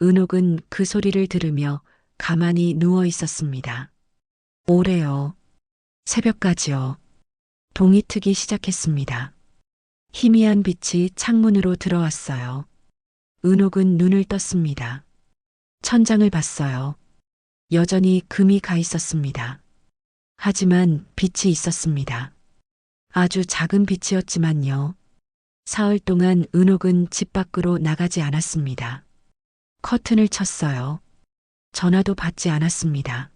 은옥은 그 소리를 들으며 가만히 누워 있었습니다. 오래요. 새벽까지요. 동이 트기 시작했습니다. 희미한 빛이 창문으로 들어왔어요. 은옥은 눈을 떴습니다. 천장을 봤어요. 여전히 금이 가 있었습니다. 하지만 빛이 있었습니다. 아주 작은 빛이었지만요. 사흘 동안 은옥은 집 밖으로 나가지 않았습니다. 커튼을 쳤어요. 전화도 받지 않았습니다.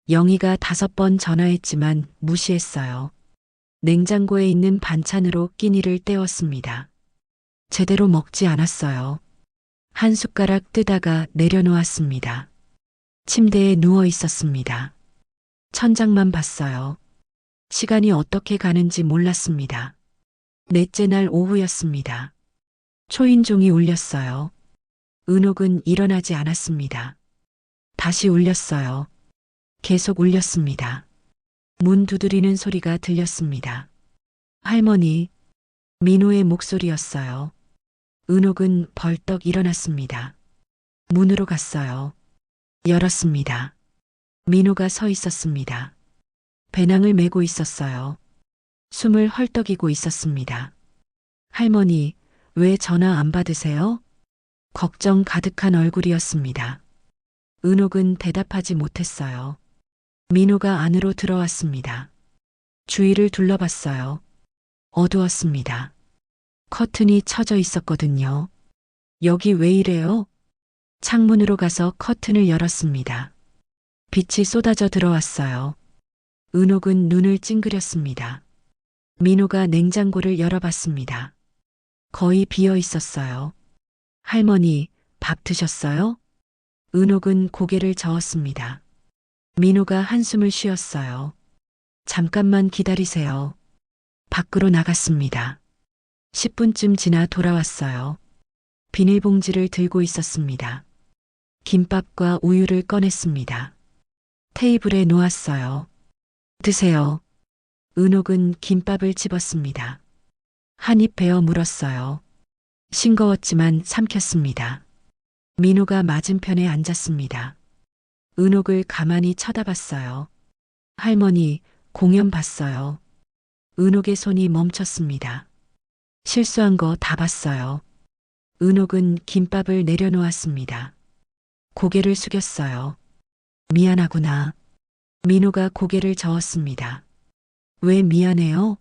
영희가 5번 전화했지만 무시했어요. 냉장고에 있는 반찬으로 끼니를 때웠습니다. 제대로 먹지 않았어요. 한 숟가락 뜨다가 내려놓았습니다. 침대에 누워 있었습니다. 천장만 봤어요. 시간이 어떻게 가는지 몰랐습니다. 넷째 날 오후였습니다. 초인종이 울렸어요. 은옥은 일어나지 않았습니다. 다시 울렸어요. 계속 울렸습니다. 문 두드리는 소리가 들렸습니다. 할머니, 민호의 목소리였어요. 은옥은 벌떡 일어났습니다. 문으로 갔어요. 열었습니다. 민호가 서 있었습니다. 배낭을 메고 있었어요. 숨을 헐떡이고 있었습니다. 할머니, 왜 전화 안 받으세요? 걱정 가득한 얼굴이었습니다. 은옥은 대답하지 못했어요. 민호가 안으로 들어왔습니다. 주위를 둘러봤어요. 어두웠습니다. 커튼이 쳐져 있었거든요. 여기 왜 이래요? 창문으로 가서 커튼을 열었습니다. 빛이 쏟아져 들어왔어요. 은옥은 눈을 찡그렸습니다. 민호가 냉장고를 열어봤습니다. 거의 비어 있었어요. 할머니, 밥 드셨어요? 은옥은 고개를 저었습니다. 민호가 한숨을 쉬었어요. 잠깐만 기다리세요. 밖으로 나갔습니다. 10분쯤 지나 돌아왔어요. 비닐봉지를 들고 있었습니다. 김밥과 우유를 꺼냈습니다. 테이블에 놓았어요. 드세요. 은옥은 김밥을 집었습니다. 한 입 베어 물었어요. 싱거웠지만 삼켰습니다. 민호가 맞은편에 앉았습니다. 은옥을 가만히 쳐다봤어요. 할머니, 공연 봤어요. 은옥의 손이 멈췄습니다. 실수한 거 다 봤어요. 은옥은 김밥을 내려놓았습니다. 고개를 숙였어요. 미안하구나. 민호가 고개를 저었습니다. 왜 미안해요?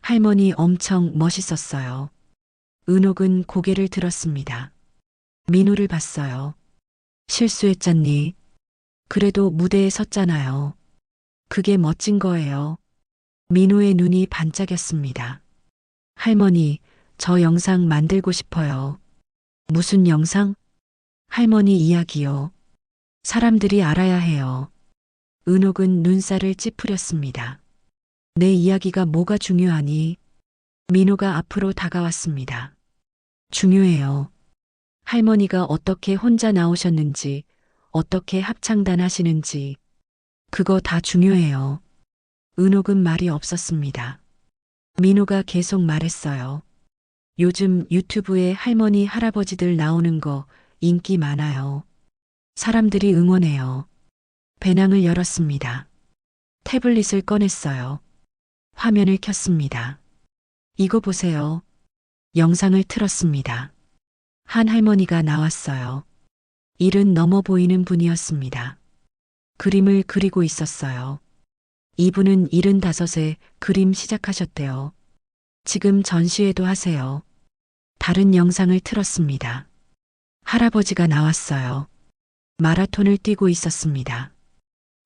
할머니 엄청 멋있었어요. 은옥은 고개를 들었습니다. 민호를 봤어요. 실수했잖니. 그래도 무대에 섰잖아요. 그게 멋진 거예요. 민호의 눈이 반짝였습니다. 할머니, 저 영상 만들고 싶어요. 무슨 영상? 할머니 이야기요. 사람들이 알아야 해요. 은옥은 눈살을 찌푸렸습니다. 내 이야기가 뭐가 중요하니? 민호가 앞으로 다가왔습니다. 중요해요. 할머니가 어떻게 혼자 나오셨는지, 어떻게 합창단 하시는지, 그거 다 중요해요. 은옥은 말이 없었습니다. 민호가 계속 말했어요. 요즘 유튜브에 할머니, 할아버지들 나오는 거 인기 많아요. 사람들이 응원해요. 배낭을 열었습니다. 태블릿을 꺼냈어요. 화면을 켰습니다. 이거 보세요. 영상을 틀었습니다. 한 할머니가 나왔어요. 일은 넘어 보이는 분이었습니다. 그림을 그리고 있었어요. 이분은 75에 그림 시작하셨대요. 지금 전시회도 하세요. 다른 영상을 틀었습니다. 할아버지가 나왔어요. 마라톤을 뛰고 있었습니다.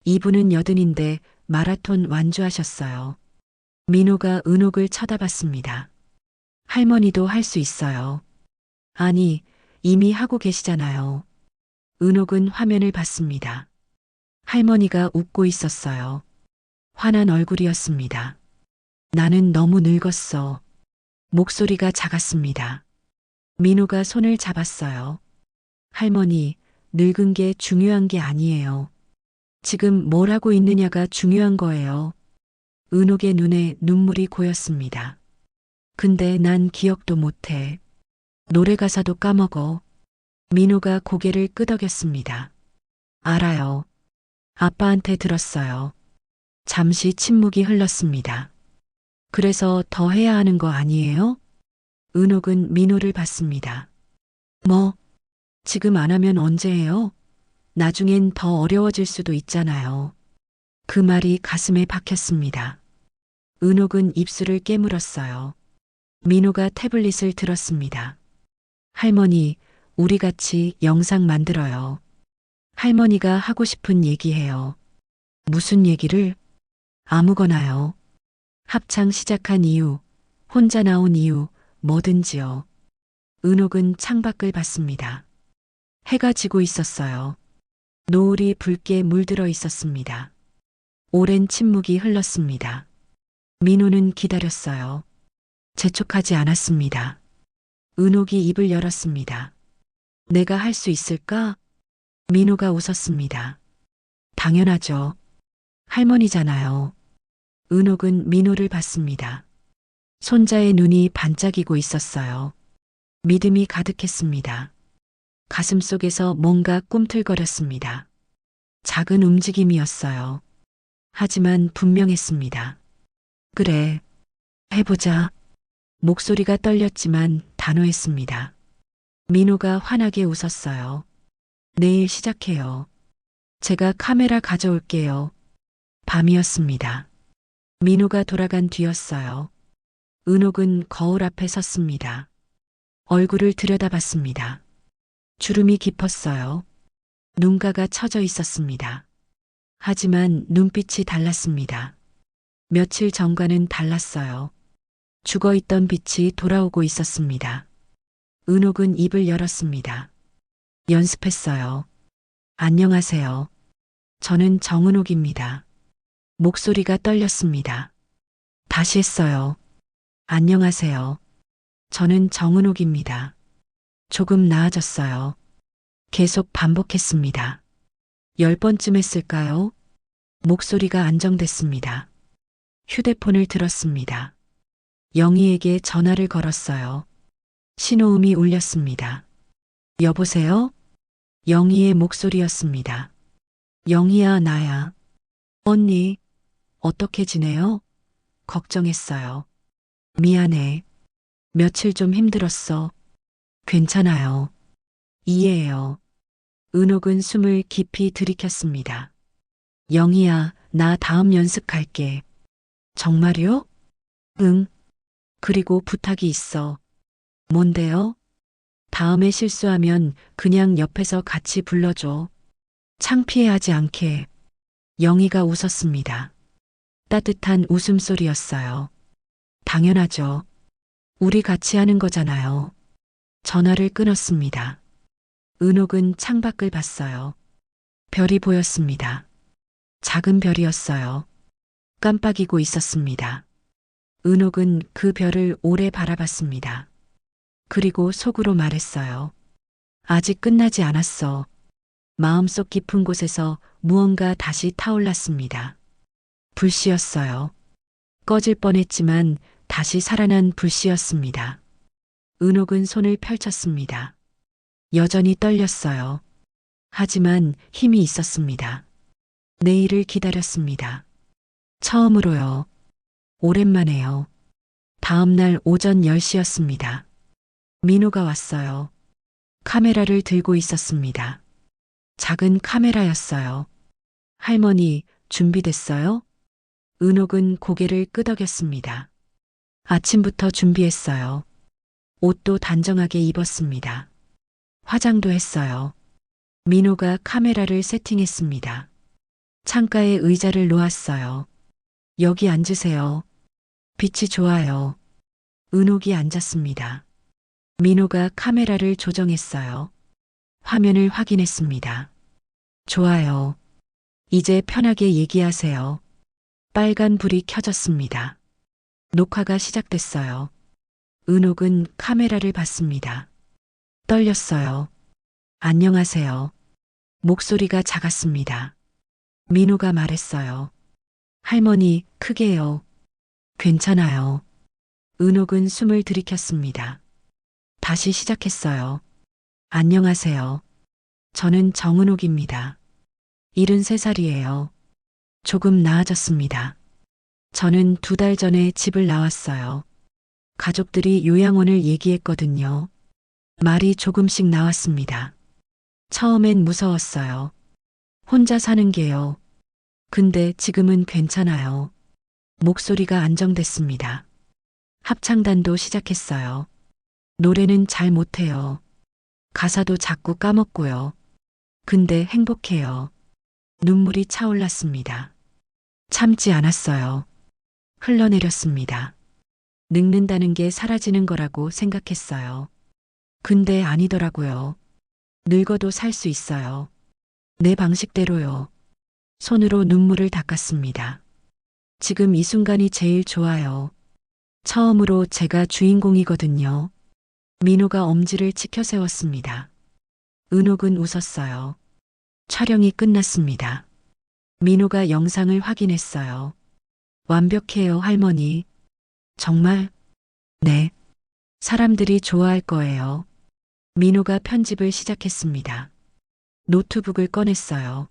이분은 80인데 마라톤 완주하셨어요. 민호가 은옥을 쳐다봤습니다. 할머니도 할 수 있어요. 아니, 이미 하고 계시잖아요. 은옥은 화면을 봤습니다. 할머니가 웃고 있었어요. 환한 얼굴이었습니다. 나는 너무 늙었어. 목소리가 작았습니다. 민호가 손을 잡았어요. 할머니, 늙은 게 중요한 게 아니에요. 지금 뭘 하고 있느냐가 중요한 거예요. 은옥의 눈에 눈물이 고였습니다. 근데 난 기억도 못해. 노래 가사도 까먹어. 민호가 고개를 끄덕였습니다. 알아요. 아빠한테 들었어요. 잠시 침묵이 흘렀습니다. 그래서 더 해야 하는 거 아니에요? 은옥은 민호를 봤습니다. 뭐, 지금 안 하면 언제 해요? 나중엔 더 어려워질 수도 있잖아요. 그 말이 가슴에 박혔습니다. 은옥은 입술을 깨물었어요. 민호가 태블릿을 들었습니다. 할머니, 우리 같이 영상 만들어요. 할머니가 하고 싶은 얘기해요. 무슨 얘기를? 아무거나요. 합창 시작한 이유, 혼자 나온 이유, 뭐든지요. 은옥은 창밖을 봤습니다. 해가 지고 있었어요. 노을이 붉게 물들어 있었습니다. 오랜 침묵이 흘렀습니다. 민호는 기다렸어요. 재촉하지 않았습니다. 은옥이 입을 열었습니다. 내가 할 수 있을까? 민호가 웃었습니다. 당연하죠. 할머니잖아요. 은옥은 민호를 봤습니다. 손자의 눈이 반짝이고 있었어요. 믿음이 가득했습니다. 가슴 속에서 뭔가 꿈틀거렸습니다. 작은 움직임이었어요. 하지만 분명했습니다. 그래, 해보자. 목소리가 떨렸지만 단호했습니다. 민호가 환하게 웃었어요. 내일 시작해요. 제가 카메라 가져올게요. 밤이었습니다. 민호가 돌아간 뒤였어요. 은옥은 거울 앞에 섰습니다. 얼굴을 들여다봤습니다. 주름이 깊었어요. 눈가가 처져 있었습니다. 하지만 눈빛이 달랐습니다. 며칠 전과는 달랐어요. 죽어있던 빛이 돌아오고 있었습니다. 은옥은 입을 열었습니다. 연습했어요. 안녕하세요. 저는 정은옥입니다. 목소리가 떨렸습니다. 다시 했어요. 안녕하세요. 저는 정은옥입니다. 조금 나아졌어요. 계속 반복했습니다. 10번쯤 했을까요? 목소리가 안정됐습니다. 휴대폰을 들었습니다. 영희에게 전화를 걸었어요. 신호음이 울렸습니다. 여보세요? 영희의 목소리였습니다. 영희야, 나야. 언니, 어떻게 지내요? 걱정했어요. 미안해. 며칠 좀 힘들었어. 괜찮아요. 이해해요. 은옥은 숨을 깊이 들이켰습니다. 영희야, 나 다음 연습 갈게. 정말요? 응. 그리고 부탁이 있어. 뭔데요? 다음에 실수하면 그냥 옆에서 같이 불러줘. 창피해하지 않게 영희가 웃었습니다. 따뜻한 웃음소리였어요. 당연하죠. 우리 같이 하는 거잖아요. 전화를 끊었습니다. 은옥은 창밖을 봤어요. 별이 보였습니다. 작은 별이었어요. 깜빡이고 있었습니다. 은옥은 그 별을 오래 바라봤습니다. 그리고 속으로 말했어요. 아직 끝나지 않았어. 마음속 깊은 곳에서 무언가 다시 타올랐습니다. 불씨였어요. 꺼질 뻔했지만 다시 살아난 불씨였습니다. 은옥은 손을 펼쳤습니다. 여전히 떨렸어요. 하지만 힘이 있었습니다. 내일을 기다렸습니다. 처음으로요. 오랜만에요. 다음 날 오전 10시였습니다. 민호가 왔어요. 카메라를 들고 있었습니다. 작은 카메라였어요. 할머니, 준비됐어요? 은옥은 고개를 끄덕였습니다. 아침부터 준비했어요. 옷도 단정하게 입었습니다. 화장도 했어요. 민호가 카메라를 세팅했습니다. 창가에 의자를 놓았어요. 여기 앉으세요. 빛이 좋아요. 은옥이 앉았습니다. 민호가 카메라를 조정했어요. 화면을 확인했습니다. 좋아요. 이제 편하게 얘기하세요. 빨간 불이 켜졌습니다. 녹화가 시작됐어요. 은옥은 카메라를 봤습니다. 떨렸어요. 안녕하세요. 목소리가 작았습니다. 민호가 말했어요. 할머니, 크게요. 괜찮아요. 은옥은 숨을 들이켰습니다. 다시 시작했어요. 안녕하세요. 저는 정은옥입니다. 73살이에요. 조금 나아졌습니다. 저는 2달 전에 집을 나왔어요. 가족들이 요양원을 얘기했거든요. 말이 조금씩 나왔습니다. 처음엔 무서웠어요. 혼자 사는 게요. 근데 지금은 괜찮아요. 목소리가 안정됐습니다. 합창단도 시작했어요. 노래는 잘 못해요. 가사도 자꾸 까먹고요. 근데 행복해요. 눈물이 차올랐습니다. 참지 않았어요. 흘러내렸습니다. 늙는다는 게 사라지는 거라고 생각했어요. 근데 아니더라고요. 늙어도 살 수 있어요. 내 방식대로요. 손으로 눈물을 닦았습니다. 지금 이 순간이 제일 좋아요. 처음으로 제가 주인공이거든요. 민호가 엄지를 치켜 세웠습니다. 은옥은 웃었어요. 촬영이 끝났습니다. 민호가 영상을 확인했어요. 완벽해요, 할머니. 정말? 네. 사람들이 좋아할 거예요. 민호가 편집을 시작했습니다. 노트북을 꺼냈어요.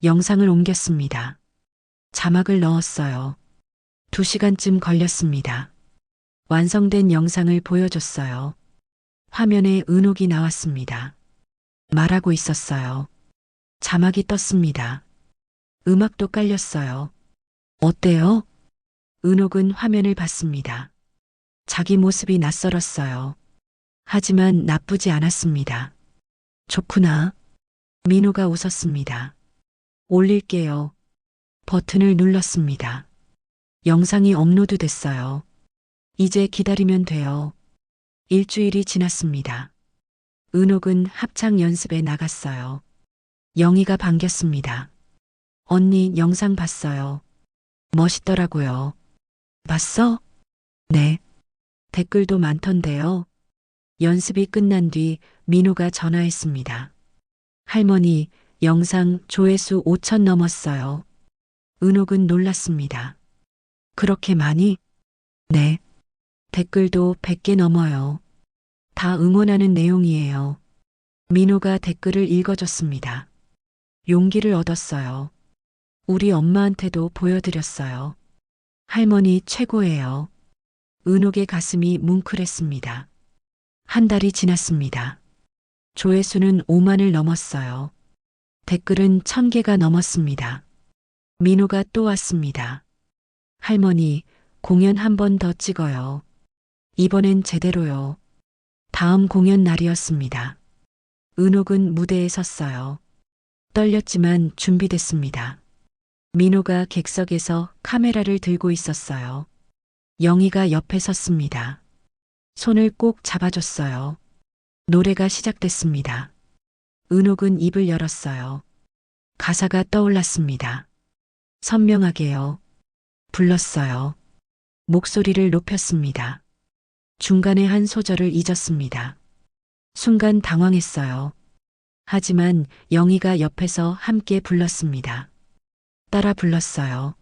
영상을 옮겼습니다. 자막을 넣었어요. 2시간쯤 걸렸습니다. 완성된 영상을 보여줬어요. 화면에 은옥이 나왔습니다. 말하고 있었어요. 자막이 떴습니다. 음악도 깔렸어요. 어때요? 은옥은 화면을 봤습니다. 자기 모습이 낯설었어요. 하지만 나쁘지 않았습니다. 좋구나. 민호가 웃었습니다. 올릴게요. 버튼을 눌렀습니다. 영상이 업로드 됐어요. 이제 기다리면 돼요. 일주일이 지났습니다. 은옥은 합창 연습에 나갔어요. 영희가 반겼습니다. 언니 영상 봤어요. 멋있더라고요. 봤어? 네. 댓글도 많던데요. 연습이 끝난 뒤 민호가 전화했습니다. 할머니, 영상 조회수 5천 넘었어요. 은옥은 놀랐습니다. 그렇게 많이? 네. 댓글도 100개 넘어요. 다 응원하는 내용이에요. 민호가 댓글을 읽어줬습니다. 용기를 얻었어요. 우리 엄마한테도 보여드렸어요. 할머니 최고예요. 은옥의 가슴이 뭉클했습니다. 한 달이 지났습니다. 조회수는 5만을 넘었어요. 댓글은 1000개가 넘었습니다. 민호가 또 왔습니다. 할머니, 공연 한 번 더 찍어요. 이번엔 제대로요. 다음 공연 날이었습니다. 은옥은 무대에 섰어요. 떨렸지만 준비됐습니다. 민호가 객석에서 카메라를 들고 있었어요. 영희가 옆에 섰습니다. 손을 꼭 잡아줬어요. 노래가 시작됐습니다. 은옥은 입을 열었어요. 가사가 떠올랐습니다. 선명하게요. 불렀어요. 목소리를 높였습니다. 중간에 한 소절을 잊었습니다. 순간 당황했어요. 하지만 영희가 옆에서 함께 불렀습니다. 따라 불렀어요.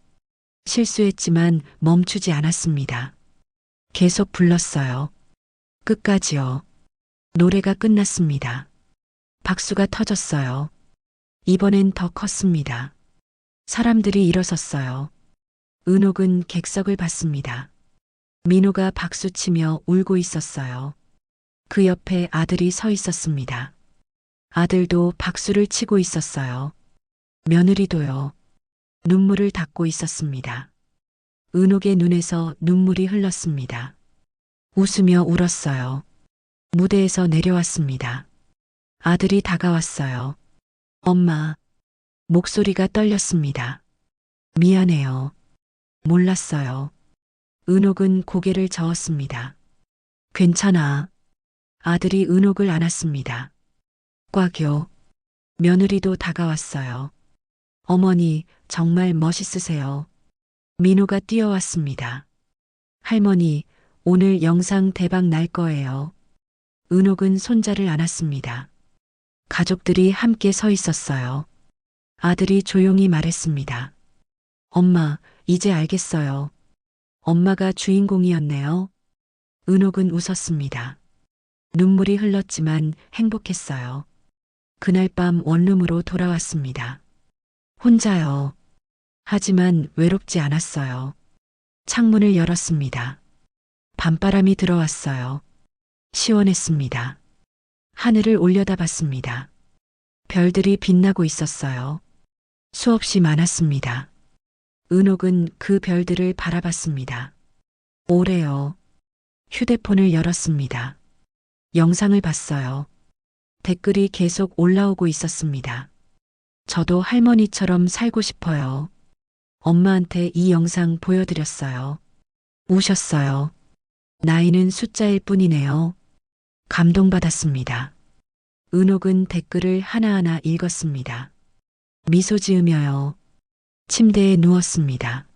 실수했지만 멈추지 않았습니다. 계속 불렀어요. 끝까지요. 노래가 끝났습니다. 박수가 터졌어요. 이번엔 더 컸습니다. 사람들이 일어섰어요. 은옥은 객석을 봤습니다. 민호가 박수치며 울고 있었어요. 그 옆에 아들이 서 있었습니다. 아들도 박수를 치고 있었어요. 며느리도요. 눈물을 닦고 있었습니다. 은옥의 눈에서 눈물이 흘렀습니다. 웃으며 울었어요. 무대에서 내려왔습니다. 아들이 다가왔어요. 엄마. 목소리가 떨렸습니다. 미안해요. 몰랐어요. 은옥은 고개를 저었습니다. 괜찮아. 아들이 은옥을 안았습니다. 꽉요. 며느리도 다가왔어요. 어머니, 정말 멋있으세요. 민호가 뛰어왔습니다. 할머니, 오늘 영상 대박 날 거예요. 은옥은 손자를 안았습니다. 가족들이 함께 서 있었어요. 아들이 조용히 말했습니다. 엄마, 이제 알겠어요. 엄마가 주인공이었네요. 은옥은 웃었습니다. 눈물이 흘렀지만 행복했어요. 그날 밤 원룸으로 돌아왔습니다. 혼자요. 하지만 외롭지 않았어요. 창문을 열었습니다. 밤바람이 들어왔어요. 시원했습니다. 하늘을 올려다봤습니다. 별들이 빛나고 있었어요. 수없이 많았습니다. 은옥은 그 별들을 바라봤습니다. 오래요. 휴대폰을 열었습니다. 영상을 봤어요. 댓글이 계속 올라오고 있었습니다. 저도 할머니처럼 살고 싶어요. 엄마한테 이 영상 보여드렸어요. 우셨어요. 나이는 숫자일 뿐이네요. 감동받았습니다. 은옥은 댓글을 하나하나 읽었습니다. 미소 지으며요. 침대에 누웠습니다.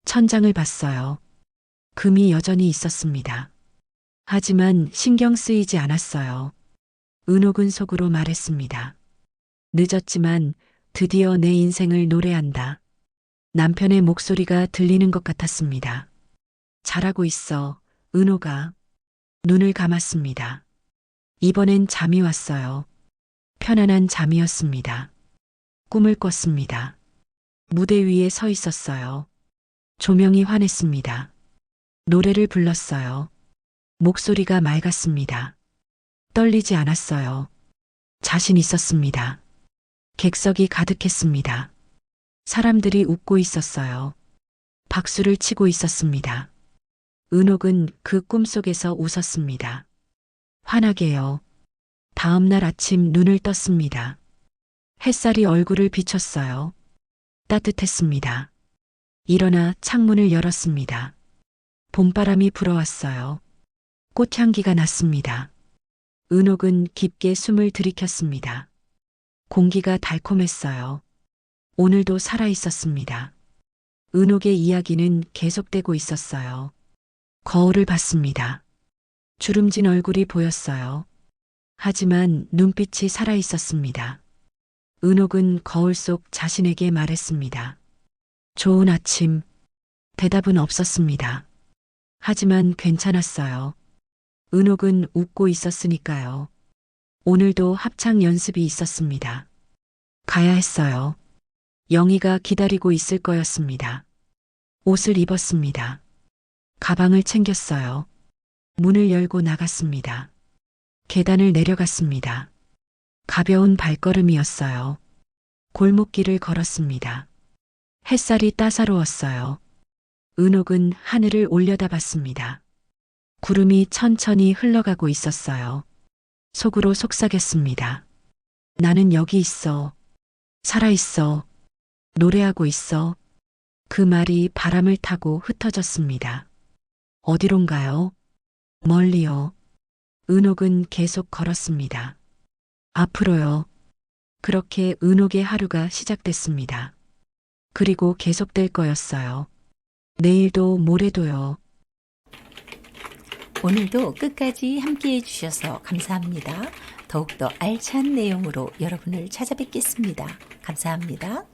천장을 봤어요. 금이 여전히 있었습니다. 하지만 신경 쓰이지 않았어요. 은옥은 속으로 말했습니다. 늦었지만 드디어 내 인생을 노래한다. 남편의 목소리가 들리는 것 같았습니다. 잘하고 있어, 은옥아. 눈을 감았습니다. 이번엔 잠이 왔어요. 편안한 잠이었습니다. 꿈을 꿨습니다. 무대 위에 서 있었어요. 조명이 환했습니다. 노래를 불렀어요. 목소리가 맑았습니다. 떨리지 않았어요. 자신 있었습니다. 객석이 가득했습니다. 사람들이 웃고 있었어요. 박수를 치고 있었습니다. 은옥은 그 꿈속에서 웃었습니다. 환하게요. 다음 날 아침 눈을 떴습니다. 햇살이 얼굴을 비췄어요. 따뜻했습니다. 일어나 창문을 열었습니다. 봄바람이 불어왔어요. 꽃향기가 났습니다. 은옥은 깊게 숨을 들이켰습니다. 공기가 달콤했어요. 오늘도 살아 있었습니다. 은옥의 이야기는 계속되고 있었어요. 거울을 봤습니다. 주름진 얼굴이 보였어요. 하지만 눈빛이 살아 있었습니다. 은옥은 거울 속 자신에게 말했습니다. 좋은 아침. 대답은 없었습니다. 하지만 괜찮았어요. 은옥은 웃고 있었으니까요. 오늘도 합창 연습이 있었습니다. 가야 했어요. 영희가 기다리고 있을 거였습니다. 옷을 입었습니다. 가방을 챙겼어요. 문을 열고 나갔습니다. 계단을 내려갔습니다. 가벼운 발걸음이었어요. 골목길을 걸었습니다. 햇살이 따사로웠어요. 은옥은 하늘을 올려다봤습니다. 구름이 천천히 흘러가고 있었어요. 속으로 속삭였습니다. 나는 여기 있어. 살아있어. 노래하고 있어. 그 말이 바람을 타고 흩어졌습니다. 어디론가요? 멀리요. 은옥은 계속 걸었습니다. 앞으로요. 그렇게 은옥의 하루가 시작됐습니다. 그리고 계속될 거였어요. 내일도 모레도요. 오늘도 끝까지 함께 해주셔서 감사합니다. 더욱더 알찬 내용으로 여러분을 찾아뵙겠습니다. 감사합니다.